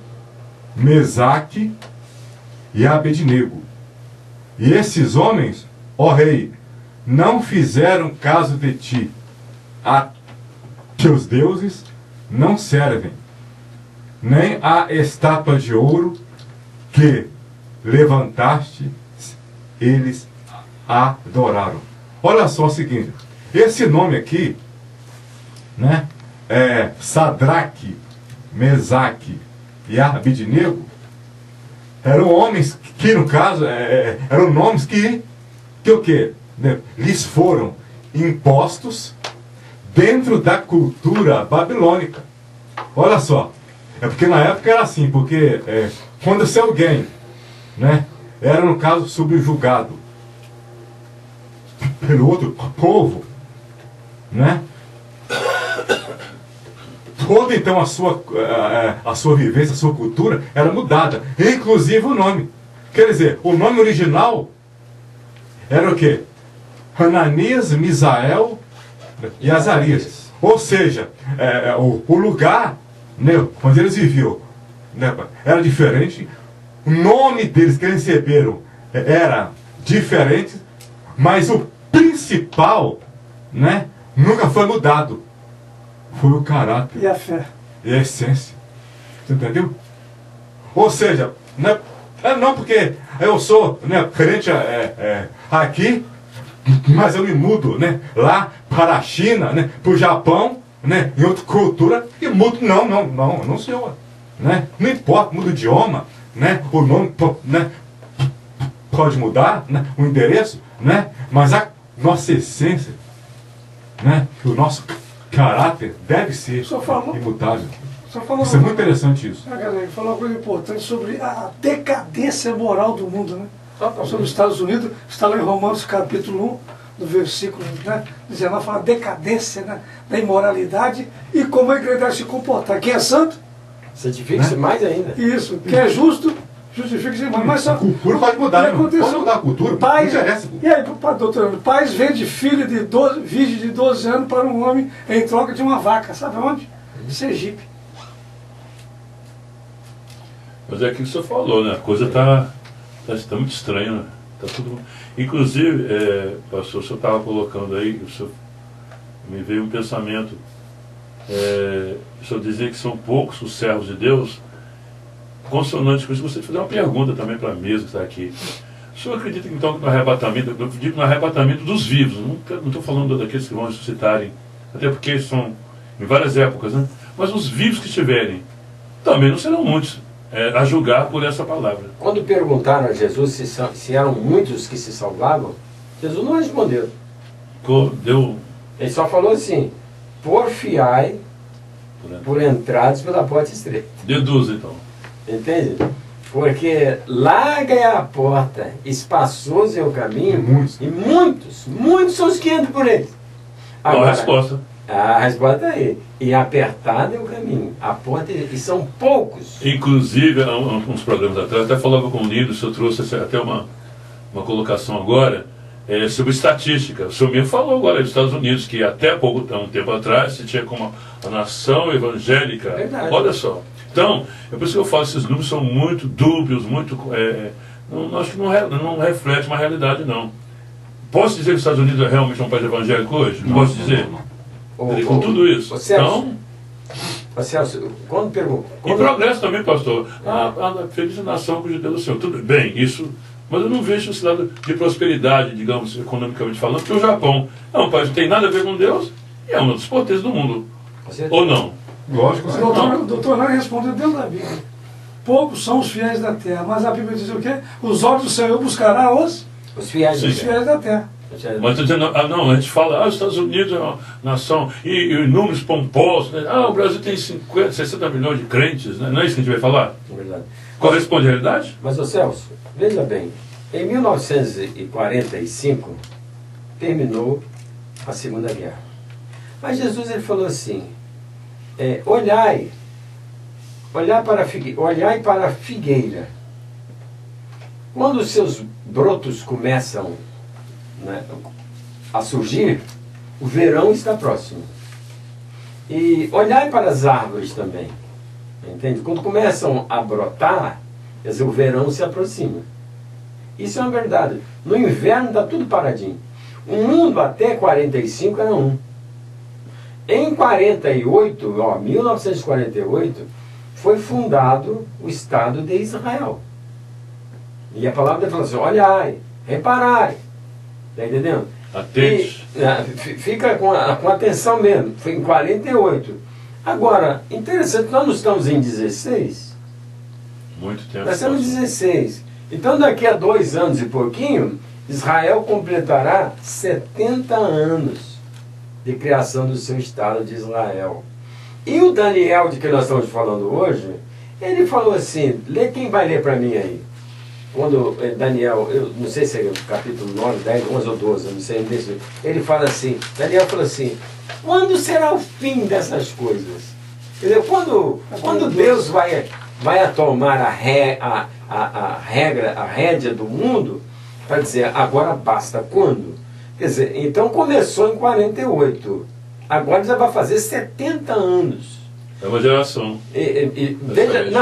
Mesaque e Abednego. E esses homens, ó rei, não fizeram caso de ti. A teus deuses não servem, nem a estátua de ouro que levantaste, eles adoraram. Olha só o seguinte, esse nome aqui, né, Sadraque, Mesaque e Abednego, eram homens que, no caso, eram nomes que o quê? Né, lhes foram impostos dentro da cultura babilônica. Olha só, é porque na época era assim, porque quando se alguém, né, era no caso subjugado pelo outro povo, né, toda então a sua vivência, a sua cultura era mudada, inclusive o nome. Quer dizer, o nome original era o quê? Ananias, Misael e Azarias. Ou seja, o lugar, né, onde eles viviam, né, era diferente, o nome deles que eles receberam era diferente, mas o principal, né, nunca foi mudado. Foi o caráter. E a fé. E a essência. Você entendeu? Ou seja, né, não porque eu sou, né, crente aqui, mas eu me mudo, né, lá para a China, né, para o Japão, né, em outra cultura, e mudo. Não, senhor. Né? Não importa, muda o idioma, né, o nome, né, pode mudar, né, o endereço, né, mas a nossa essência, né, o nosso caráter deve ser imutável. Isso é muito interessante isso. Ele falou uma coisa importante sobre a decadência moral do mundo, né? Sobre os Estados Unidos, está lá em Romanos capítulo 1, no versículo, né, 19, fala a decadência, né, da imoralidade e como a igreja deve se comportar. Quem é santo, santifique-se, né, mais ainda. Isso. Quem é justo, justifique-se mais. Mas só, a cultura pode mudar, né? Pode mudar a cultura, pais, não interessa. E aí, doutor, pais vende virgem de 12 anos para um homem em troca de uma vaca. Sabe onde? Sergipe. Mas é aquilo que o senhor falou, né? A coisa está muito estranha, né? Tá tudo... Inclusive, pastor, o senhor estava colocando aí, me veio um pensamento, o senhor dizia que são poucos os servos de Deus, consonante com isso, você fazer uma pergunta também para a mesa que está aqui. O senhor acredita então que no arrebatamento, eu digo no arrebatamento dos vivos, não estou falando daqueles que vão ressuscitarem, até porque são em várias épocas, né? Mas os vivos que estiverem, também não serão muitos, a julgar por essa palavra. Quando perguntaram a Jesus se eram muitos que se salvavam, Jesus não respondeu. Ele só falou assim, porfiai por entradas pela porta estreita. Deduz então. Entende? Porque larga é a porta, espaçoso é o caminho, e muitos são os que entram por ele. Qual a resposta? A resposta é aí. E apertado é o caminho. A porta e são poucos. Inclusive, há uns programas atrás, até falava com o Nino, o senhor trouxe até uma colocação agora sobre estatística. O senhor mesmo falou agora dos Estados Unidos, que até um tempo atrás se tinha como a nação evangélica. Verdade. Olha só. Então, é por isso que eu falo, esses números são muito dúbios, muito. Acho que não reflete uma realidade, não. Posso dizer que os Estados Unidos é realmente um país evangélico hoje? Não posso dizer. Com tudo isso. Celso, Celso, quando perguntou. E progresso também, pastor. A feliz nação cuja Deus é o Senhor. Tudo bem, isso. Mas eu não vejo esse lado de prosperidade, digamos, economicamente falando, porque o Japão é um país que não tem nada a ver com Deus e é uma das potências do mundo. Ou não? Lógico. O doutor Nani respondeu dentro da Bíblia. Poucos são os fiéis da terra, mas a Bíblia diz o quê? Os olhos do Senhor buscará os fiéis da terra. Mas estou dizendo, não, a gente fala, os Estados Unidos é uma nação, e números pomposos, né? O Brasil tem 50, 60 milhões de crentes, né? Não é isso que a gente vai falar? É verdade. Corresponde à realidade? Mas, Celso, veja bem, em 1945 terminou a Segunda Guerra. Mas Jesus ele falou assim, olhai para a figueira. Quando os seus brotos começam, né, a surgir, o verão está próximo. E olhai para as árvores também. Entende? Quando começam a brotar, quer dizer, o verão se aproxima. Isso é uma verdade. No inverno está tudo paradinho. O mundo até 45 era um. Em 1948, foi fundado o Estado de Israel. E a palavra fala assim, olhai, reparai. Está entendendo? Atente. Fica com atenção mesmo. Foi em 48. Agora, interessante, nós não estamos em 16. Muito tempo. Nós estamos em 16. Então, daqui a 2 anos e pouquinho, Israel completará 70 anos de criação do seu Estado de Israel. E o Daniel, de que nós estamos falando hoje, ele falou assim, quem vai ler para mim aí? Quando Daniel, eu não sei se é o capítulo 9, 10, 11 ou 12, eu não sei, ele fala assim, Daniel falou assim, quando será o fim dessas coisas? Quer dizer, quando Deus vai tomar a rédea do mundo, para dizer, agora basta, quando? Quer dizer, então começou em 48, agora já vai fazer 70 anos. É uma geração.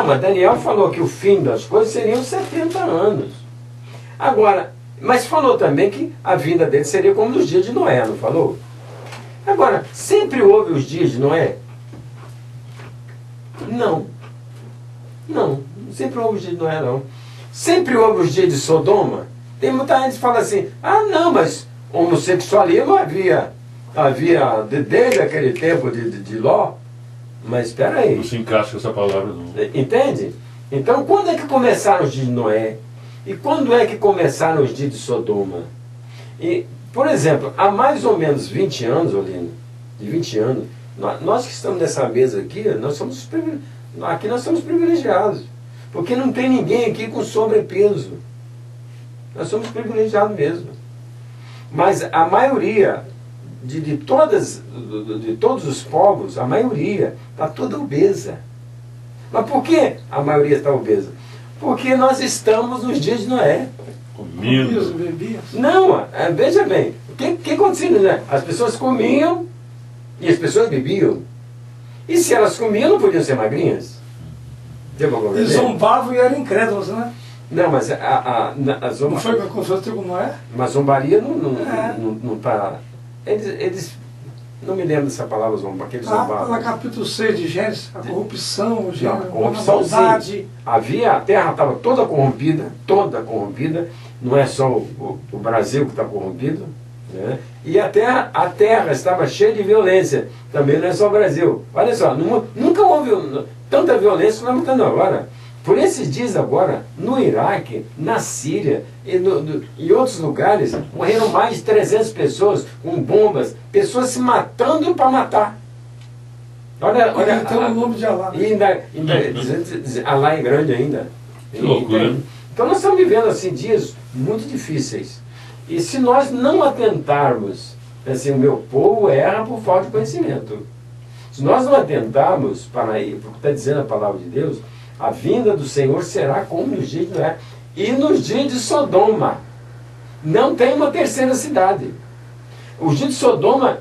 Mas Daniel falou que o fim das coisas seriam 70 anos. Agora, mas falou também que a vinda dele seria como nos dias de Noé, não falou? Agora, sempre houve os dias de Noé? Não. Não, sempre houve os dias de Noé, não. Sempre houve os dias de Sodoma? Tem muita gente que fala assim, não, mas homossexualismo havia desde aquele tempo de Ló. Mas espera aí. Não se encaixa com essa palavra, não. Entende? Então, quando é que começaram os dias de Noé? E quando é que começaram os dias de Sodoma? E, por exemplo, há mais ou menos 20 anos, Olino, de 20 anos, nós que estamos nessa mesa aqui, nós somos privilegiados. Porque não tem ninguém aqui com sobrepeso. Nós somos privilegiados mesmo. Mas a maioria de todos os povos, a maioria está toda obesa. Mas por que a maioria está obesa? Porque nós estamos nos dias de Noé. Comendo. Não, veja bem, o que acontecia, né? As pessoas comiam e as pessoas bebiam. E se elas comiam, não podiam ser magrinhas? Eles zombavam e eram incrédulos, né? Não, mas não foi o que aconteceu com Noé? Mas zombaria não está... Eles não me lembro dessa palavra zombar, que eles zombavam. No capítulo 6 de Gênesis, a corrupção, a maldade. Sim. A terra estava toda corrompida, não é só o Brasil que está corrompido, né? E a terra estava cheia de violência, também não é só o Brasil. Olha só, nunca houve tanta violência como está agora. Por esses dias agora, no Iraque, na Síria e em outros lugares, morreram mais de 300 pessoas com bombas, pessoas se matando para matar. Olha então o nome de Alá. E ainda Alá é grande ainda. Que loucura. Então nós estamos vivendo assim dias muito difíceis. E se nós não atentarmos Assim, o meu povo erra por falta de conhecimento. Se nós não atentarmos para ir, porque está dizendo a palavra de Deus, a vinda do Senhor será como nos dias de Noé. E nos dias de Sodoma. Não tem uma terceira cidade. Os dias de Sodoma,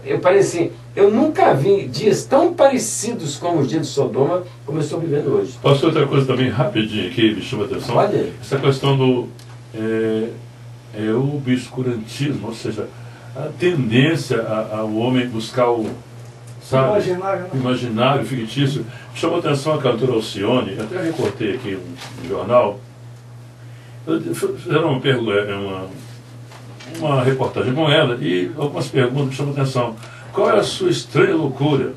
eu nunca vi dias tão parecidos com os dias de Sodoma como eu estou vivendo hoje. Posso outra coisa também rapidinho que me chama a atenção? Pode. Essa questão do obscurantismo, ou seja, a tendência ao homem buscar o, sabe, Imaginário, né? imaginário, fictício. Me chamou a atenção a cantora Alcione, até recortei aqui no jornal. Fizeram uma reportagem com ela e algumas perguntas me chamam a atenção. Qual é a sua estranha loucura?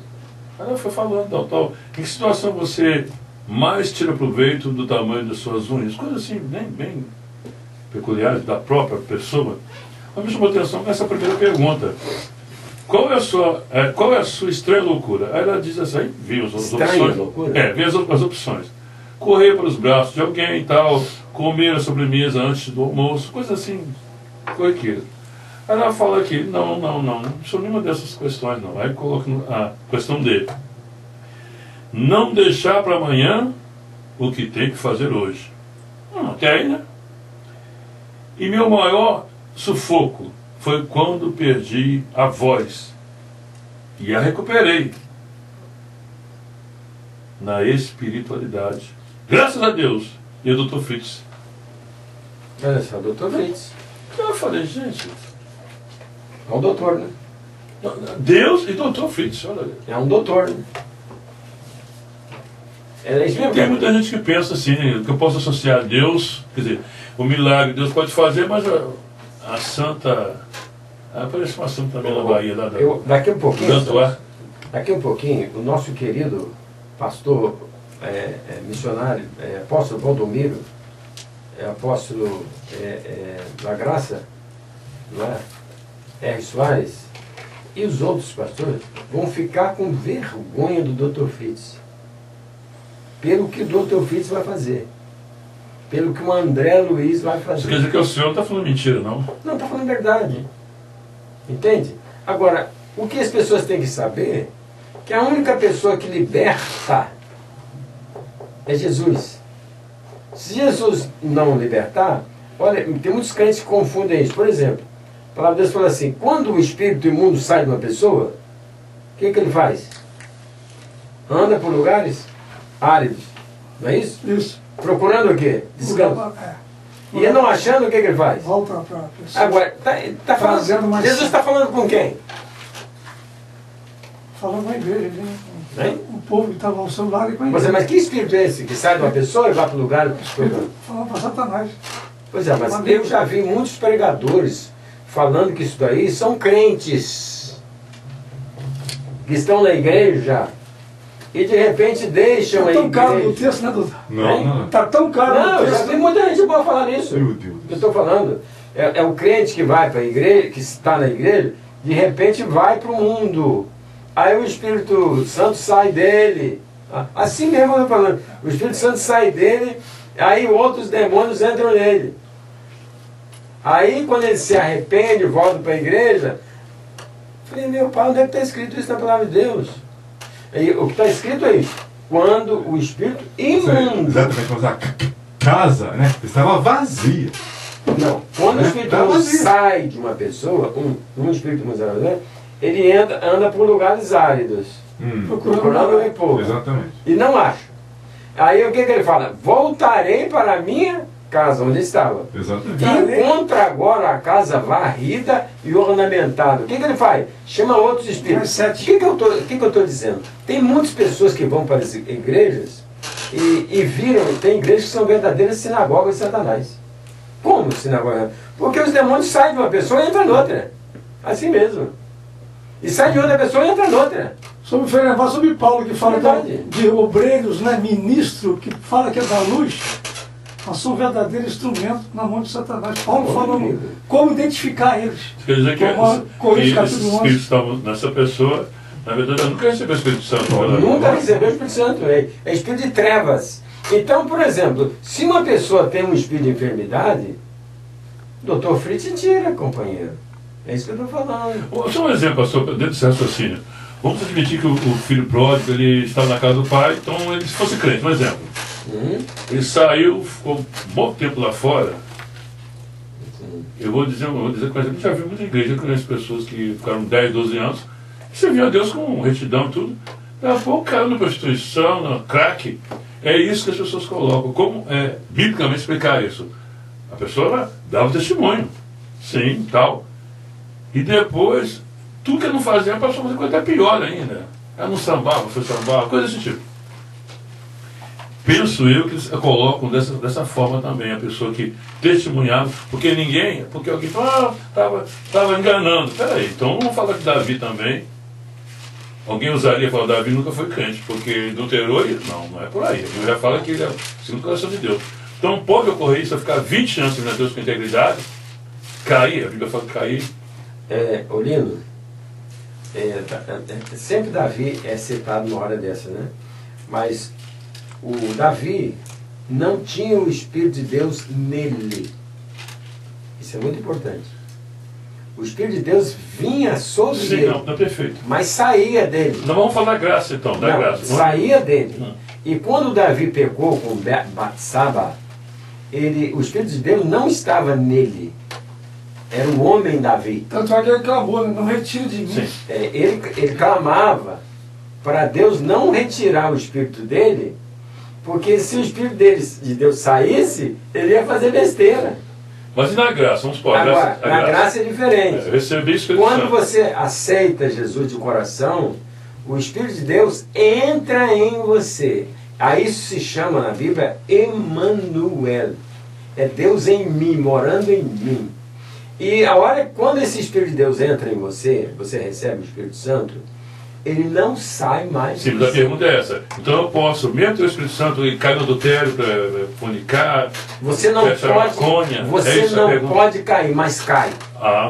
Ela foi falando, tal. Em que situação você mais tira proveito do tamanho das suas unhas? Coisas assim, bem peculiares da própria pessoa. Mas me chamou a atenção essa primeira pergunta. Qual é a sua estranha loucura? Aí ela diz assim, viu as opções. Loucura? Vê as opções. Correr para os braços de alguém e tal, comer a sobremesa antes do almoço, coisas assim, corriqueiras. Aí ela fala aqui, não sou nenhuma dessas questões não. Aí coloca a questão D. Não deixar para amanhã o que tem que fazer hoje. Até aí, né? E meu maior sufoco foi quando perdi a voz. E a recuperei na espiritualidade. Graças a Deus. E o Dr. Fritz. Olha só, doutor Fritz. Eu falei, gente... É um doutor, né? Deus e Dr. Fritz, olha aí. É um doutor, né? Tem muita gente que pensa assim, né, que eu posso associar a Deus, quer dizer, o milagre Deus pode fazer, mas a santa... Aparece uma santa também na Bahia, lá da... Daqui um pouquinho, o nosso querido pastor, missionário, apóstolo Valdomiro, apóstolo da Graça, não é? R. Soares, e os outros pastores vão ficar com vergonha do Dr. Fritz. Pelo que o Dr. Fritz vai fazer. Pelo que o André Luiz vai fazer. Isso quer dizer que o senhor não está falando mentira, não? Não, está falando verdade. Entende? Agora, o que as pessoas têm que saber é que a única pessoa que liberta é Jesus. Se Jesus não libertar, olha, tem muitos crentes que confundem isso. Por exemplo, a palavra de Deus fala assim, quando o espírito imundo sai de uma pessoa, o que ele faz? Anda por lugares áridos. Não é isso? Isso. Procurando o quê? Descanso. E ele não achando, o que ele faz? Volta para a pessoa. Agora, tá falando, Jesus está falando com quem? Falando com a igreja, né? Hein? O povo que estava ao seu lado e com a igreja. Mas que espírito é esse? Que sai de uma pessoa e vai para o lugar... Falando para Satanás. Pois é, mas eu já vi muitos pregadores falando que isso daí são crentes que estão na igreja e de repente deixam a igreja. Está tão caro no texto, né, doutor? Não. Está tão caro no Não, eu já texto. vi muita gente boa falar nisso. Meu Deus. Eu estou falando. É o crente que vai para a igreja, que está na igreja, de repente vai para o mundo. Aí o Espírito Santo sai dele. Assim mesmo eu estou falando. O Espírito Santo sai dele, aí outros demônios entram nele. Aí quando ele se arrepende, volta para a igreja, eu falei, meu pai, onde é que está escrito isso na palavra de Deus? E o que está escrito é isso. Quando o Espírito imundo... Exatamente, mas a casa, né, estava vazia. Não, quando o Espírito imundo sai de uma pessoa, um Espírito imundo, né, ele anda por lugares áridos, procurando o repouso. Exatamente. E não acha. Aí o que ele fala? Voltarei para a minha casa, onde estava. Exatamente. E encontra agora a casa varrida e ornamentada. O que ele faz? Chama outros espíritos. O que eu estou dizendo? Tem muitas pessoas que vão para as igrejas e viram, tem igrejas que são verdadeiras sinagogas de Satanás. Como sinagoga? Porque os demônios saem de uma pessoa e entram em outra. Assim mesmo. E sai de outra pessoa e entra em outra. Sobre Paulo, que fala Verdade. de obreiros, né, ministro, que fala que é da luz, mas são verdadeiros instrumentos na mão de Satanás. Paulo falando como identificar eles. Isso quer dizer que esses espíritos estavam nessa pessoa, na verdade, eu nunca recebi o Espírito Santo. Nunca recebeu o Espírito Santo. É espírito de trevas. Então, por exemplo, se uma pessoa tem um espírito de enfermidade, Dr. Fritz tira, companheiro. É isso que eu estou falando. Só um exemplo, pastor, dentro desse raciocínio. Vamos admitir que o filho pródigo ele estava na casa do pai, então ele se fosse crente, um exemplo. Ele saiu, ficou um bom tempo lá fora. Eu vou dizer com exemplo, já vi muita igreja, eu conheço pessoas que ficaram 10, 12 anos, e serviam a Deus com retidão e tudo. Daqui a pouco caiu na prostituição, no crack. É isso que as pessoas colocam. Como biblicamente explicar isso? A pessoa dava testemunho, sim, tal. E depois, tudo que ela não fazia, ela passou a fazer coisa até pior ainda. Ela não sambava, foi sambar, coisa desse tipo. Penso eu que eles colocam dessa forma também, a pessoa que testemunhava, porque alguém fala, estava enganando. Peraí, então vamos falar de Davi também. Alguém usaria falar, Davi nunca foi crente, porque adulterou e... Não é por aí. A Bíblia fala que ele é segundo o coração de Deus. Então pode ocorrer isso, ficar 20 anos servindo a Deus com integridade, cair, a Bíblia fala que cair. Olino, sempre Davi é citado numa hora dessa, né? Mas o Davi não tinha o Espírito de Deus nele. Isso é muito importante. O Espírito de Deus vinha sobre ele. Sim, não, perfeito. Mas saía dele. Não vamos falar da graça então, da graça. Saía dele. E quando Davi pecou com Batsaba, o Espírito de Deus não estava nele. Era o homem Davi. Tanto é que ele clamou, né? Não retire de mim. Ele clamava para Deus não retirar o Espírito dele, porque se o Espírito de Deus saísse, ele ia fazer besteira. Mas e na graça? Vamos supor, Agora, na graça é diferente. Eu recebi isso. Quando você aceita Jesus de coração, o Espírito de Deus entra em você. Aí isso se chama na Bíblia Emmanuel. É Deus em mim, morando em mim. E quando esse Espírito de Deus entra em você, você recebe o Espírito Santo, ele não sai mais. Sim, mas a pergunta é essa. Então eu posso, mesmo que o Espírito Santo caia no adultério para fornicar, você não pode cair, mas cai.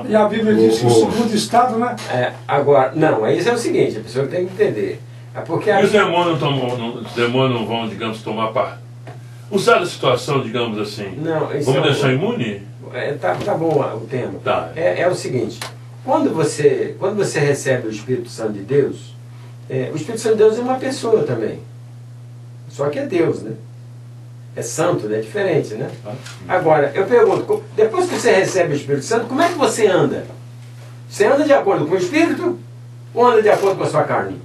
E a Bíblia diz que o segundo estado, né? Agora, não, isso é o seguinte, a pessoa tem que entender. É porque os demônios não vão, digamos, tomar parte. Usar a situação, digamos assim, vamos deixar imune? Tá bom o tema. Tá. É o seguinte, quando você recebe o Espírito Santo de Deus, o Espírito Santo de Deus é uma pessoa também. Só que é Deus, né? É santo, né? É diferente, né? Agora, eu pergunto, depois que você recebe o Espírito Santo, como é que você anda? Você anda de acordo com o Espírito ou anda de acordo com a sua carne?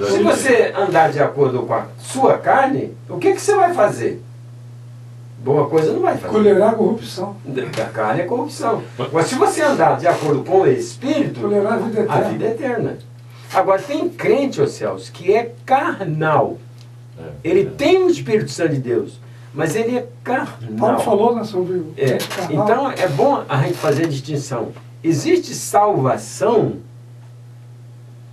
Se você andar de acordo com a sua carne, o que você vai fazer? Boa coisa não vai fazer. Colherá a corrupção. Da carne é corrupção. Mas se você andar de acordo com o Espírito, colherá a vida eterna. Agora, tem crente, Celso, que é carnal. Ele tem o Espírito Santo de Deus, mas ele é carnal. Paulo falou, né, sobre carnal. Então, é bom a gente fazer a distinção. Existe salvação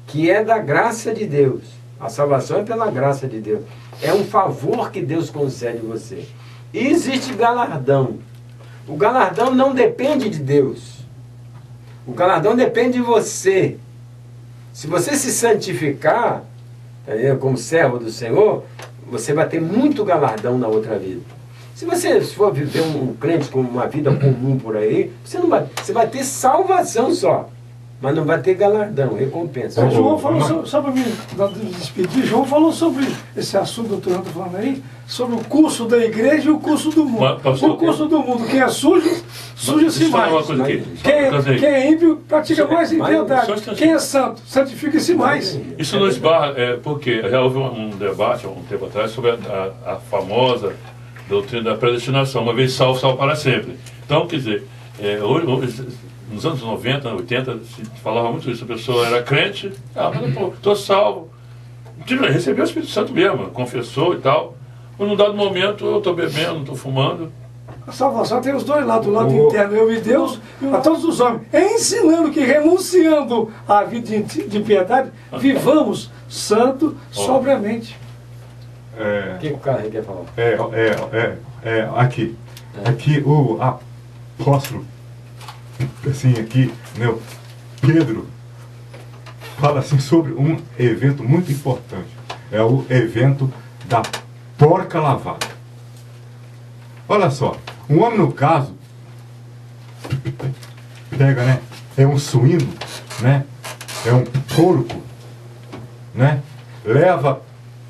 que é da graça de Deus. A salvação é pela graça de Deus. É um favor que Deus concede a você. E existe galardão. O galardão não depende de Deus. O galardão depende de você. Se você se santificar, como servo do Senhor, você vai ter muito galardão na outra vida. Se você for viver um crente com uma vida comum por aí, você vai ter salvação só. Mas não vai ter galardão, recompensa. João falou só para mim despedir, João falou sobre esse assunto, doutor, está falando aí, sobre o curso da igreja e o curso do mundo. O curso do mundo, quem é sujo, suja-se mais. Quem é ímpio, pratica mais impiedade. Quem é santo, santifica-se mais. Isso não esbarra, porque já houve um debate há um tempo atrás sobre a famosa doutrina da predestinação, uma vez salvo, salvo para sempre. Então, quer dizer, hoje nos anos 90, 80, se falava muito isso. A pessoa era crente, mas estou salvo. Recebeu o Espírito Santo mesmo, confessou e tal. Mas num dado momento eu estou bebendo, estou fumando. A salvação tem os dois lados, o lado interno, eu e Deus, a todos os homens. Ensinando que renunciando à vida de piedade, vivamos santo sobriamente. O que o cara quer falar? Aqui o apóstolo, assim, aqui, Pedro fala assim sobre um evento muito importante. É o evento da porca lavada. Olha só, um homem, no caso, pega, é um suíno, né? É um porco, né? Leva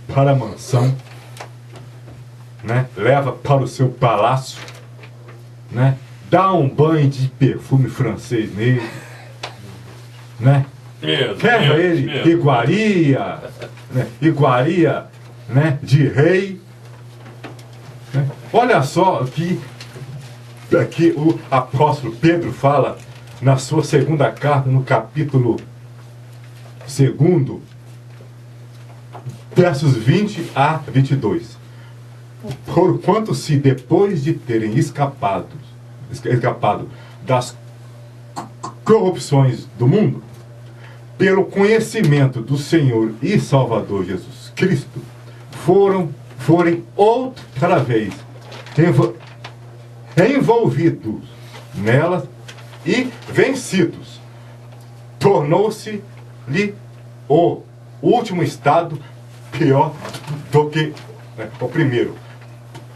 para a mansão, né? Leva para o seu palácio, né? Dá um banho de perfume francês nele, né? Leva ele iguaria, né? Iguaria, né? De rei, né? Olha só que aqui o apóstolo Pedro fala na sua segunda carta, no capítulo 2, versos 20 a 22. Porquanto se depois de terem escapado das corrupções do mundo, pelo conhecimento do Senhor e Salvador Jesus Cristo, forem outra vez envolvidos nelas e vencidos, tornou-se-lhe o último estado pior do que o primeiro,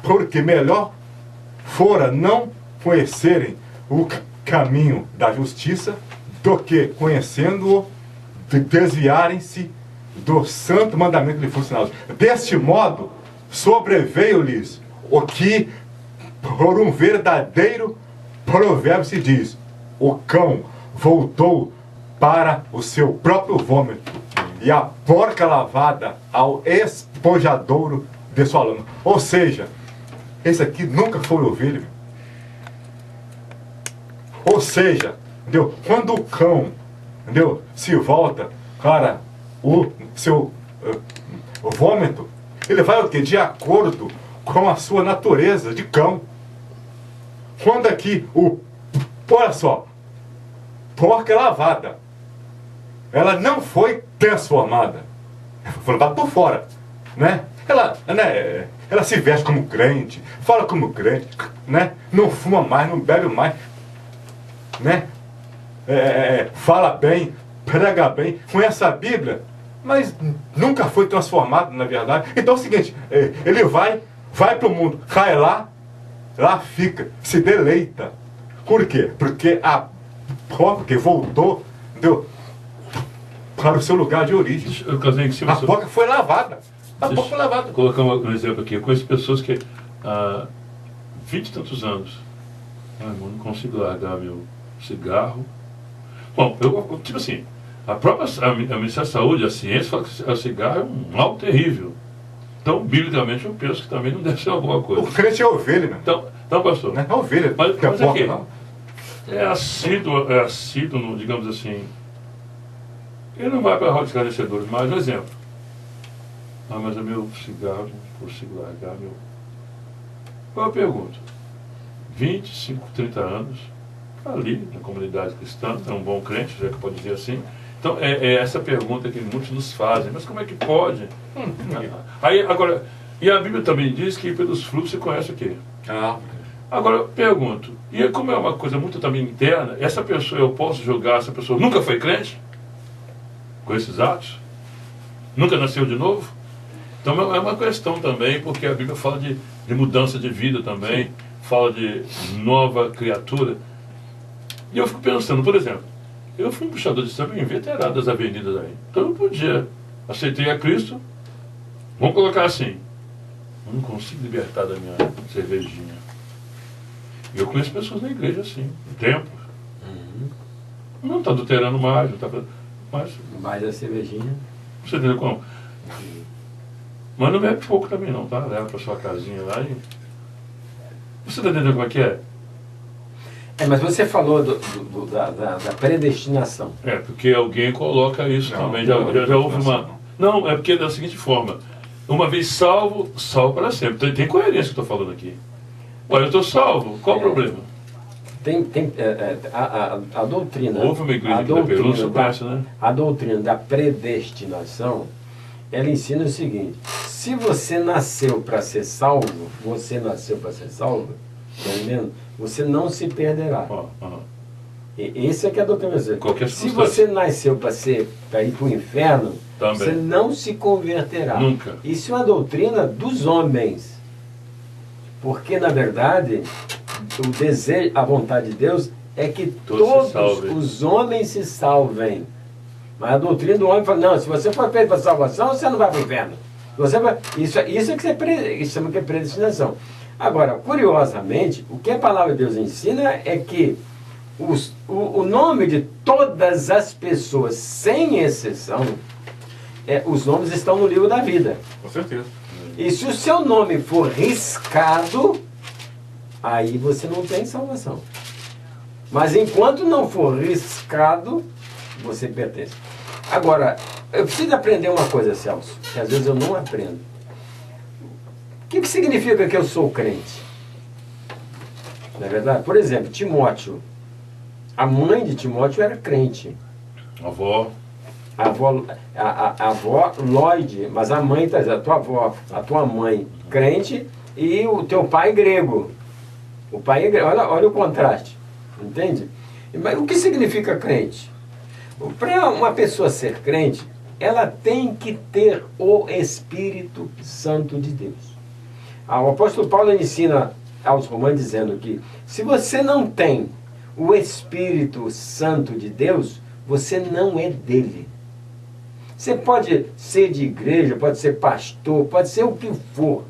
porque melhor fora não conhecerem o caminho da justiça do que, conhecendo-o, desviarem-se do santo mandamento que lhe foi ensinado. Deste modo, sobreveio-lhes o que, por um verdadeiro provérbio se diz: o cão voltou para o seu próprio vômito, e a porca lavada ao espojadouro de sua lama. Ou seja, esse aqui nunca foi ovelha. Ou seja, entendeu? Quando o cão, entendeu, se volta para o seu o vômito, ele vai o quê? De acordo com a sua natureza de cão. Quando aqui olha só, porca lavada, ela não foi transformada, foi levada por fora, né? Ela se veste como crente, fala como crente, né? Não fuma mais, não bebe mais, né? Fala bem, prega bem, conhece a Bíblia, mas nunca foi transformado, na verdade. Então é o seguinte, ele vai para o mundo, cai lá fica, se deleita. Por quê? Porque a porca que voltou, entendeu, para o seu lugar de origem. A porca foi lavada. Vou colocar um exemplo aqui. Eu conheço pessoas que há 20 e tantos anos, eu não consigo largar meu cigarro. Bom, tipo assim, a Ministério da Saúde, a ciência, fala que o cigarro é um mal terrível. Então, biblicamente, eu penso que também não deve ser alguma coisa. O crente é ovelha, né? Então, pastor. Não é ovelha, mas porca, aqui, não. É assíduo, digamos assim. Ele não vai para a roda de esclarecedores, mas um exemplo. Mas é meu cigarro, não consigo largar meu. Qual eu pergunto? 25, 30 anos, ali na comunidade cristã, é um bom crente, já que pode dizer assim. Então, é essa pergunta que muitos nos fazem. Mas como é que pode? Aí, agora, e a Bíblia também diz que pelos frutos você conhece o quê? Agora, eu pergunto, e como é uma coisa muito também interna, essa pessoa, eu posso julgar, essa pessoa nunca foi crente? Com esses atos? Nunca nasceu de novo? Então é uma questão também, porque a Bíblia fala de mudança de vida também, sim, fala de nova criatura. E eu fico pensando, por exemplo, eu fui um puxador de samba inveterado das avenidas aí. Então eu não podia. Aceitei a Cristo, vamos colocar assim, eu não consigo libertar da minha cervejinha. E eu conheço pessoas na igreja assim, tempo. Não está adulterando mais, não está. Mais a cervejinha. Você entendeu como? Mas não bebe pouco também não, tá? Leva para sua casinha lá e... Você está entendendo como é que é? Mas você falou da predestinação. Porque alguém coloca isso não, também. Já houve uma... Não, é porque é da seguinte forma. Uma vez salvo, salvo para sempre. Tem coerência que eu estou falando aqui. Olha, eu estou salvo, qual o problema? A doutrina... Houve uma igreja aqui da Peru, você conhece, né? A doutrina da predestinação, ela ensina o seguinte: se você nasceu para ser salvo, tá entendendo? Você não se perderá. Esse é que é a doutrina. Se você nasceu para ir para o inferno, também, você não se converterá. Nunca. Isso é uma doutrina dos homens. Porque, na verdade, o desejo, a vontade de Deus é que Todos se todos salvem. os homens se salvem. Mas a doutrina do homem fala, não, se você for feito para salvação, você não vai para o inferno. Isso é que você chama que é predestinação. Agora, curiosamente, o que a palavra de Deus ensina é que o nome de todas as pessoas, sem exceção, os nomes estão no livro da vida. Com certeza. E se o seu nome for riscado, aí você não tem salvação. Mas enquanto não for riscado, você pertence. Agora, eu preciso aprender uma coisa, Celso, que às vezes eu não aprendo. O que significa que eu sou crente? Não é verdade? Por exemplo, Timóteo. A mãe de Timóteo era crente. A avó Lloyd, mas a mãe está dizendo, a tua avó, a tua mãe crente e o teu pai grego. O pai é grego. Olha o contraste. Entende? Mas o que significa crente? Para uma pessoa ser crente, ela tem que ter o Espírito Santo de Deus. O apóstolo Paulo ensina aos romanos dizendo que se você não tem o Espírito Santo de Deus, você não é dele. Você pode ser de igreja, pode ser pastor, pode ser o que for.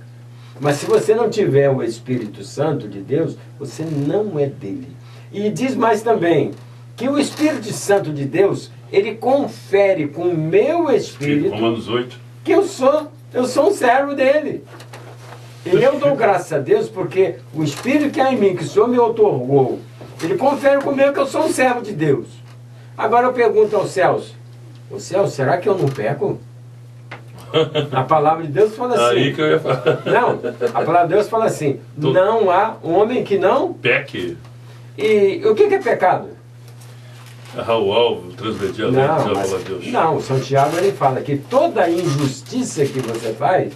Mas se você não tiver o Espírito Santo de Deus, você não é dele. E diz mais também, que o Espírito Santo de Deus, ele confere com o meu espírito, Romanos 8. que eu sou um servo dele. E eu dou graças a Deus porque o Espírito que há em mim, que o Senhor me outorgou, ele confere comigo que eu sou um servo de Deus. Agora eu pergunto ao Celso, será que eu não peco? A palavra de Deus fala assim. Aí que eu ia falar. Não, a palavra de Deus fala assim, não há homem que não... Peque. E o que é pecado? O alvo, transgredir a lei, diz a palavra de Deus. Não, São Tiago ele fala que toda injustiça que você faz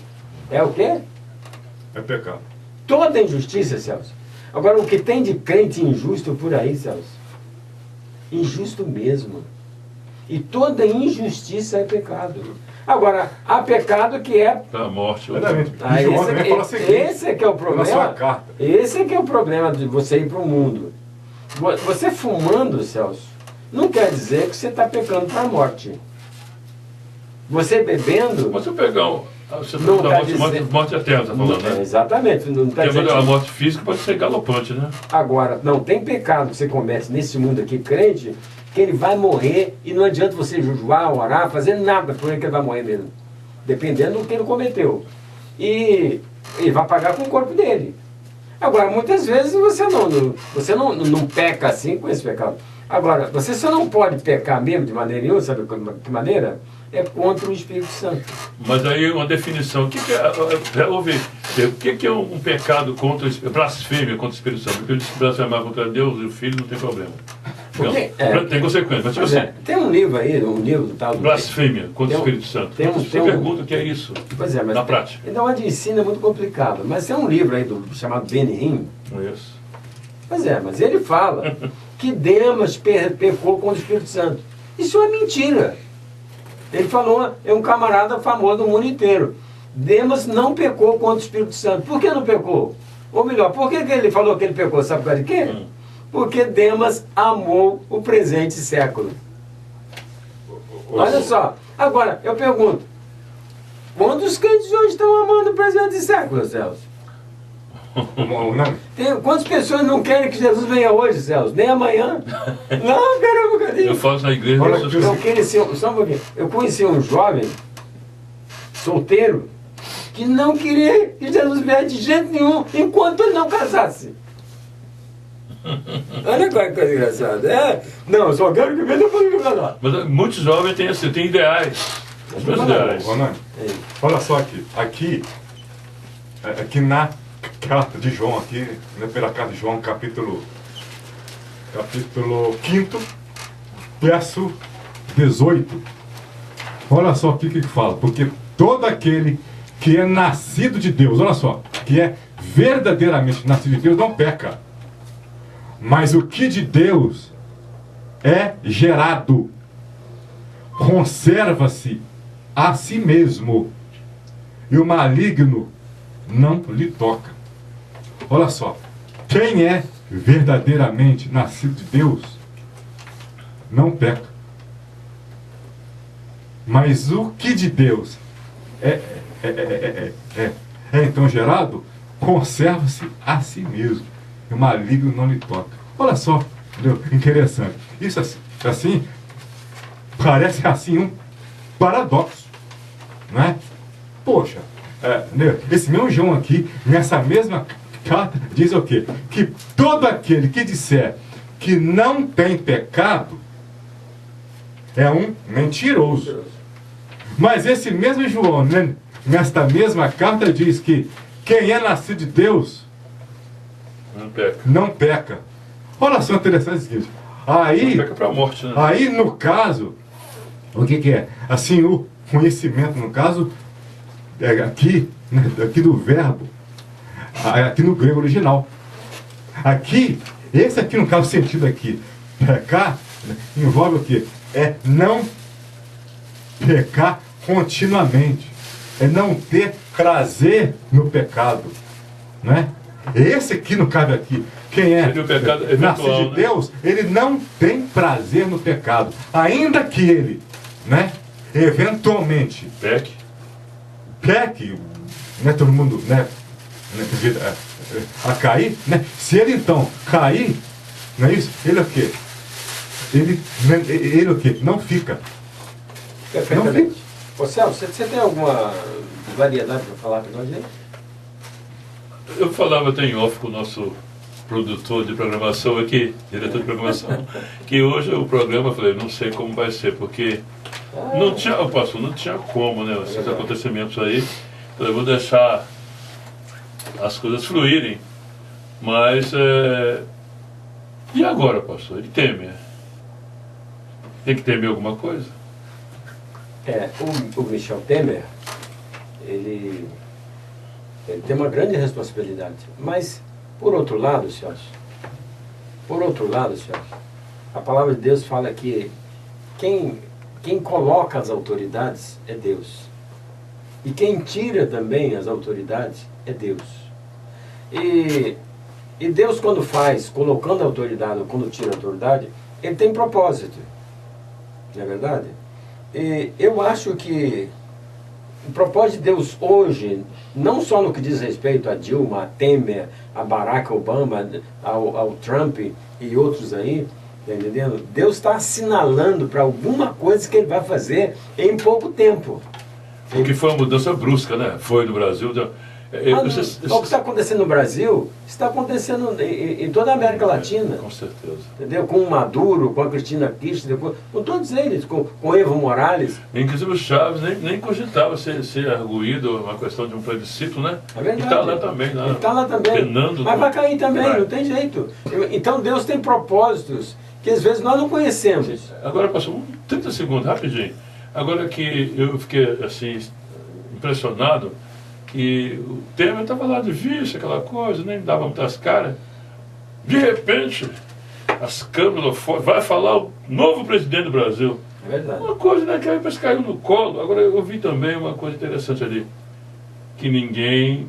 é o quê? É pecado. Toda injustiça, Celso. Agora, o que tem de crente injusto por aí, Celso? Injusto mesmo. E toda injustiça é pecado. Agora, há pecado que é... A morte. Esse é que é o problema. Esse é que é o problema de você ir para o mundo. Você fumando, Celso, não quer dizer que você está pecando para a morte. Você bebendo... Mas se eu pegar você não tá tá morte eterna, está falando, né? Exatamente. Não tá Porque dizendo a morte física pode ser galopante, né? Agora, não tem pecado que você comete nesse mundo aqui, crente, que ele vai morrer e não adianta você jejuar, orar, fazer nada por ele que ele vai morrer mesmo. Dependendo do que ele cometeu. E ele vai pagar com o corpo dele. Agora, muitas vezes você não peca assim com esse pecado. Agora, você só não pode pecar mesmo de maneira nenhuma, sabe que maneira? É contra o Espírito Santo. Mas aí uma definição. O que é um pecado contra blasfêmia contra o Espírito Santo? Porque ele disse blasfemar contra Deus e o Filho não tem problema. Tem consequência. Mas, tipo assim, tem um livro aí, um livro do tal do... Blasfêmia contra o Espírito Santo. Você pergunta o que é isso na prática. Então, a de ensino é muito complicado. Mas tem um livro aí chamado Benihim. Isso. Pois é, mas ele fala que Demas pecou contra o Espírito Santo. Isso é mentira. Ele falou, é um camarada famoso no mundo inteiro. Demas não pecou contra o Espírito Santo. Por que não pecou? Ou melhor, por que ele falou que ele pecou? Sabe por causa de quê? Porque Demas amou o presente século. Olha só. Agora, eu pergunto, quantos crentes hoje estão amando o presente século, Celso? Quantas pessoas não querem que Jesus venha hoje, Celso? Nem amanhã? Não, pera um bocadinho. Eu faço na igreja. Eu conheci um jovem solteiro que não queria que Jesus viesse de jeito nenhum enquanto ele não casasse. Olha que coisa engraçada. Não, eu só quero que venha depois de casar. Mas muitos jovens têm ideais. Os meus ideais. Ronani, olha só aqui na carta de João, aqui, na primeira carta de João, capítulo 5, verso 18. Olha só o que fala. Porque todo aquele que é nascido de Deus, olha só, que é verdadeiramente nascido de Deus, não peca. Mas o que de Deus é gerado, conserva-se a si mesmo, e o maligno não lhe toca. Olha só, quem é verdadeiramente nascido de Deus não peca. Mas o que de Deus é então gerado, conserva-se a si mesmo. E o maligno não lhe toca. Olha só, entendeu? Interessante. Isso assim parece assim um paradoxo, não é? Poxa, esse mesmo João aqui, nessa mesma carta, diz o quê? Que todo aquele que disser que não tem pecado é um mentiroso. Mas esse mesmo João, né, nesta mesma carta, diz que quem é nascido de Deus não peca. Olha só, interessante o seguinte. Aí, não peca para a morte, né? Aí, no caso, o que é? Assim, o conhecimento, no caso, aqui do verbo, aqui no grego original. Aqui, esse aqui, no caso, sentido aqui, pecar, envolve o quê? É não pecar continuamente. É não ter prazer no pecado. Né? Esse aqui, no caso aqui, quem é o pecado eventual, nascido de Deus, ele não tem prazer no pecado. Ainda que ele, né, eventualmente peque, né, todo mundo, né, a cair, né? Se ele então cair, não é isso? Ele é o quê? Ele o quê? Não fica. Perfeitamente. Ô Celso, você tem alguma variedade para falar para nós aí? Eu falava até em off com o nosso produtor de programação aqui, diretor de programação, que hoje o programa, eu falei, não sei como vai ser, porque não tinha como, né? Esses acontecimentos aí. Então eu vou deixar as coisas fluírem. Mas, e agora, pastor? Ele teme. Tem que temer alguma coisa? O Michel Temer, ele tem uma grande responsabilidade. Mas, por outro lado, Celso, a palavra de Deus fala que quem coloca as autoridades é Deus. E quem tira também as autoridades é Deus. E Deus, quando faz, colocando a autoridade ou quando tira a autoridade, ele tem propósito. Não é verdade? E eu acho que o propósito de Deus hoje, não só no que diz respeito a Dilma, a Temer, a Barack Obama, ao Trump e outros aí, tá entendendo? Deus está assinalando para alguma coisa que ele vai fazer em pouco tempo. Porque foi uma mudança brusca, né? Foi no Brasil. O que está acontecendo no Brasil está acontecendo em toda a América Latina. Com certeza. Entendeu? Com o Maduro, com a Cristina Kirchner, com todos eles, com o Evo Morales. Inclusive o Chaves nem cogitava ser arguído uma questão de um plebiscito, né? É verdade. E está lá também. Está lá também. Penando mas vai cair também, não tem jeito. Então Deus tem propósitos que às vezes nós não conhecemos. Agora passou 30 segundos, rapidinho. Agora que eu fiquei assim, impressionado, que o Temer estava lá de vista, aquela coisa, nem dava muitas caras. De repente, as câmeras vai falar o novo presidente do Brasil. É verdade. Uma coisa, né, que caiu no colo. Agora eu vi também uma coisa interessante ali, que ninguém...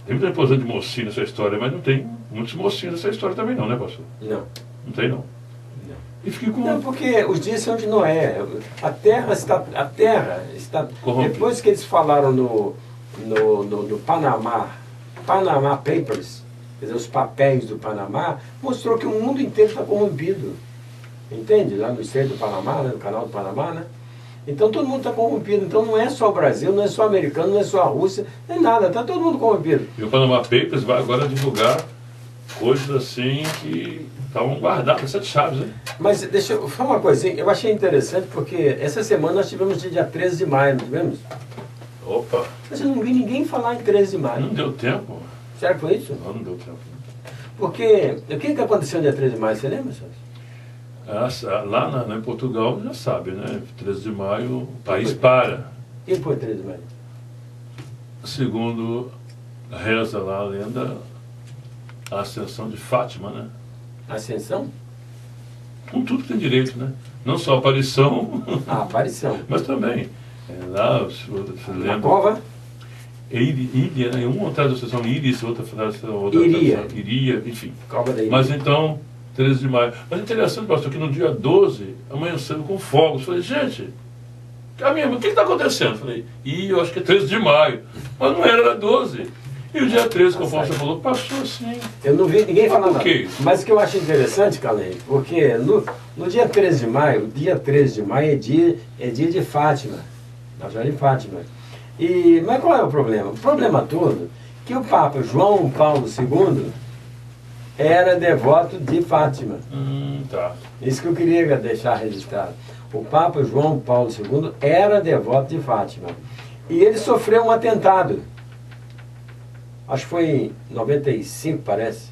Tem muita posição de mocinho nessa história, mas não tem muitos mocinhos nessa história também não, né, pastor? Não. Não tem não. E fiquei com... Não, porque os dias são de Noé. A terra está corrompida. Depois que eles falaram no Panama Papers, quer dizer, os papéis do Panamá, mostrou que o mundo inteiro está corrompido. Entende? Lá no Estreito do Panamá, né, no canal do Panamá, né? Então todo mundo está corrompido. Então não é só o Brasil, não é só o americano, não é só a Rússia, não é nada, está todo mundo corrompido. E o Panama Papers vai agora divulgar coisas assim que estavam guardadas, essas chaves, né? Mas deixa eu falar uma coisa, eu achei interessante porque essa semana nós tivemos dia 13 de maio, não tivemos? Opa! Mas eu não vi ninguém falar em 13 de maio. Não deu tempo. Será que foi isso? Não deu tempo. Porque, o que aconteceu no dia 13 de maio, você lembra, senhor? Lá em Portugal, já sabe, né? 13 de maio, o país para. Quem foi 13 de maio? Segundo reza lá a lenda, a ascensão de Fátima, né? Ascensão? Com tudo que tem direito, né? Não só a aparição, A aparição. mas também. Lá, se Na lembra, cova? Iria, né? Uma tradução Iris, outra tradução Iria, enfim. Mas então, 13 de maio. Mas interessante, pastor, que no dia 12, amanheceu com fogos. Falei, gente, o que está acontecendo? Falei, eu acho que é 13 de maio. Mas não era 12. E o dia 13, conforme você falou, passou assim. Eu não vi ninguém falar nada. Mas o que eu acho interessante, Calém, porque no dia 13 de maio, o dia 13 de maio é dia de Fátima, na Jardim de Fátima. Mas qual é o problema? O problema todo é que o Papa João Paulo II era devoto de Fátima. Tá. Isso que eu queria deixar registrado. O Papa João Paulo II era devoto de Fátima. E ele sofreu um atentado. Acho que foi em 95, parece.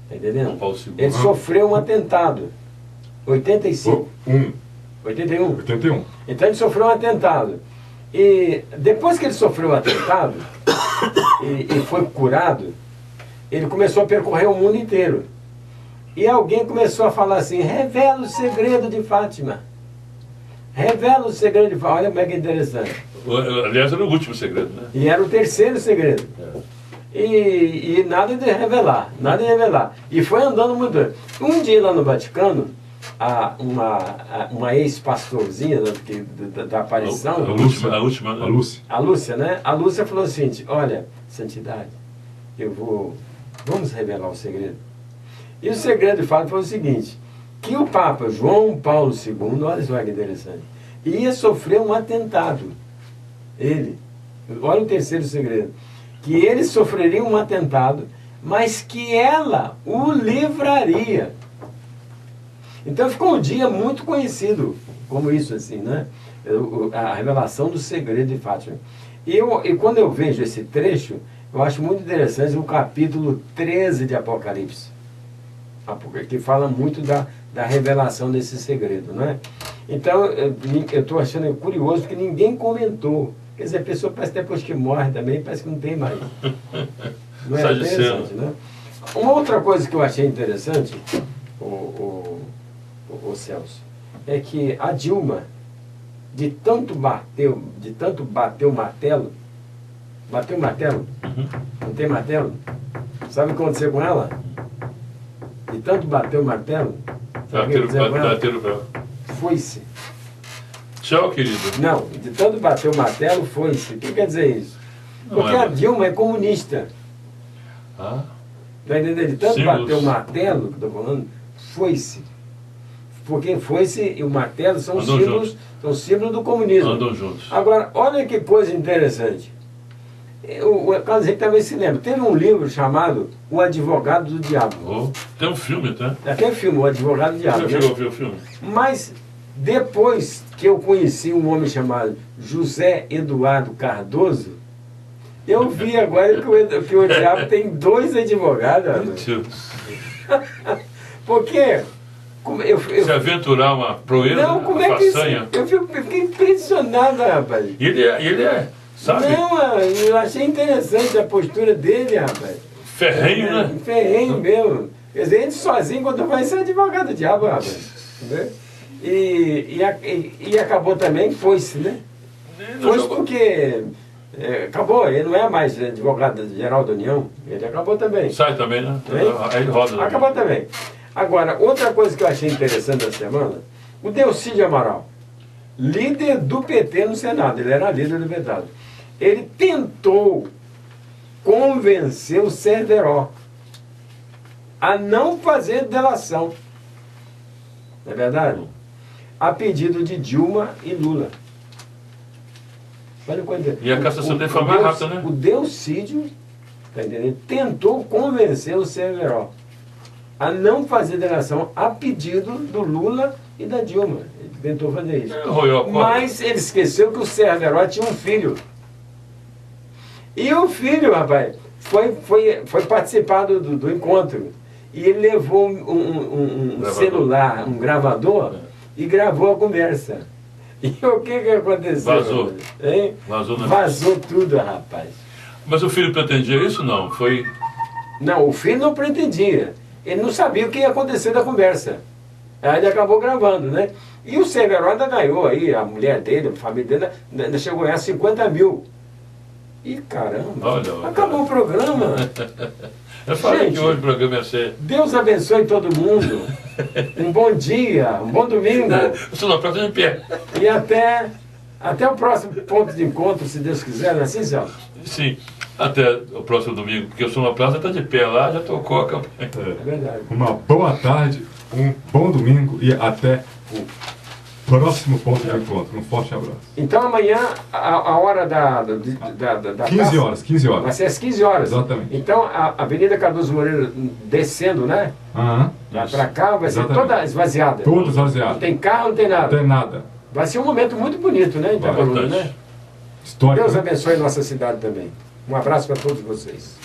Está entendendo? Paulo II. Ele sofreu um atentado. 85. 81. Então ele sofreu um atentado. E depois que ele sofreu o atentado e foi curado, ele começou a percorrer o mundo inteiro. E alguém começou a falar assim, revela o segredo de Fátima. Revela o segredo de Fátima. Olha como é que é interessante. Aliás, era o último segredo, né? E era o terceiro segredo. E nada de revelar, nada de revelar. E foi andando muito. Um dia lá no Vaticano, uma ex-pastorzinha da aparição, a Lúcia, né? A Lúcia falou assim, olha, santidade, vamos revelar o segredo. E o segredo de fato foi o seguinte, que o Papa João Paulo II, olha só que interessante, ia sofrer um atentado. Olha o terceiro segredo, que ele sofreria um atentado, mas que ela o livraria. Então ficou um dia muito conhecido como isso, assim, né? A revelação do segredo de Fátima. E quando eu vejo esse trecho, eu acho muito interessante o capítulo 13 de Apocalipse, que fala muito da revelação desse segredo, né? Então, eu estou achando curioso porque ninguém comentou. Quer dizer, a pessoa parece que depois que morre também, parece que não tem mais. Não é interessante, né? Uma outra coisa que eu achei interessante, o Celso, é que a Dilma, de tanto bater o martelo, bateu o martelo? Não tem martelo? Sabe o que aconteceu com ela? De tanto bater o martelo, foi-se. Tchau, querido. Não, de tanto bater o martelo, foi-se. O que quer dizer isso? Porque a Dilma é comunista. Tá entendendo? De tanto bater o martelo, que estou falando, foi-se. Porque foi-se e o martelo são símbolos do comunismo. Andam juntos. Agora, olha que coisa interessante. O Carlos Henrique também se lembra. Teve um livro chamado O Advogado do Diabo. Tem um filme até. Até filme, O Advogado do Diabo. Você chegou a ver o filme? Mas depois que eu conheci um homem chamado José Eduardo Cardoso, eu vi agora que o diabo tem 2 advogados. Porque se aventurar uma proeza, não, como uma façanha. Eu fiquei impressionado, rapaz. Ele é, sabe? Não, eu achei interessante a postura dele, rapaz. Ferrenho, né? Ferrenho mesmo. Quer dizer, ele sozinho, quando vai ser advogado do diabo, rapaz. Né? E acabou também, foi-se, né? Foi-se porque acabou, ele não é mais advogado-geral da União, ele acabou também. Sai também, né? Aí ele roda. Acabou também. Agora, outra coisa que eu achei interessante da semana, o Delcídio Amaral, líder do PT no Senado, ele era líder do PT, ele tentou convencer o Cerveró a não fazer delação. Não é verdade? A pedido de Dilma e Lula. Olha coisa. E a cassação dele foi mais rápida, né? O Delcídio, tá entendendo? Tentou convencer o Cerveró a não fazer delação a pedido do Lula e da Dilma. Ele tentou fazer isso. Mas ele esqueceu que o Cerveró tinha um filho. E o filho, rapaz, foi participar do encontro. E ele levou um celular, um gravador, e gravou a conversa. E o que aconteceu? Vazou. Hein? Vazou tudo, rapaz. Mas o filho pretendia isso? Não, foi... Não, o filho não pretendia. Ele não sabia o que ia acontecer da conversa. Aí ele acabou gravando, né? E o Cerveró ainda ganhou aí, a mulher dele, a família dele, ainda chegou a ganhar 50 mil. Ih, caramba, Olha, acabou o programa. Eu falei Gente, que hoje o programa ia ser... Deus abençoe todo mundo. Um bom dia, um bom domingo. O Sonoplasta de pé. E até o próximo ponto de encontro, se Deus quiser, não é assim, Celso? Sim, até o próximo domingo, porque o Sonoplasta está de pé lá, já tocou a campanha. É verdade. Uma boa tarde, um bom domingo e até o próximo ponto de encontro. Um forte abraço. Então amanhã, a hora da 15 horas, 15 vai horas. ser às 15 horas. Exatamente. Então a Avenida Cardoso Moreira descendo, né? Aham. Para cá vai ser Exatamente. toda esvaziada. Todos Não esvaziados. tem carro, não tem Não nada. tem nada. Vai ser um momento muito bonito, né, em Itaperuna, Bastante. né? Histórico. Deus né? abençoe nossa cidade também. Um abraço para todos vocês.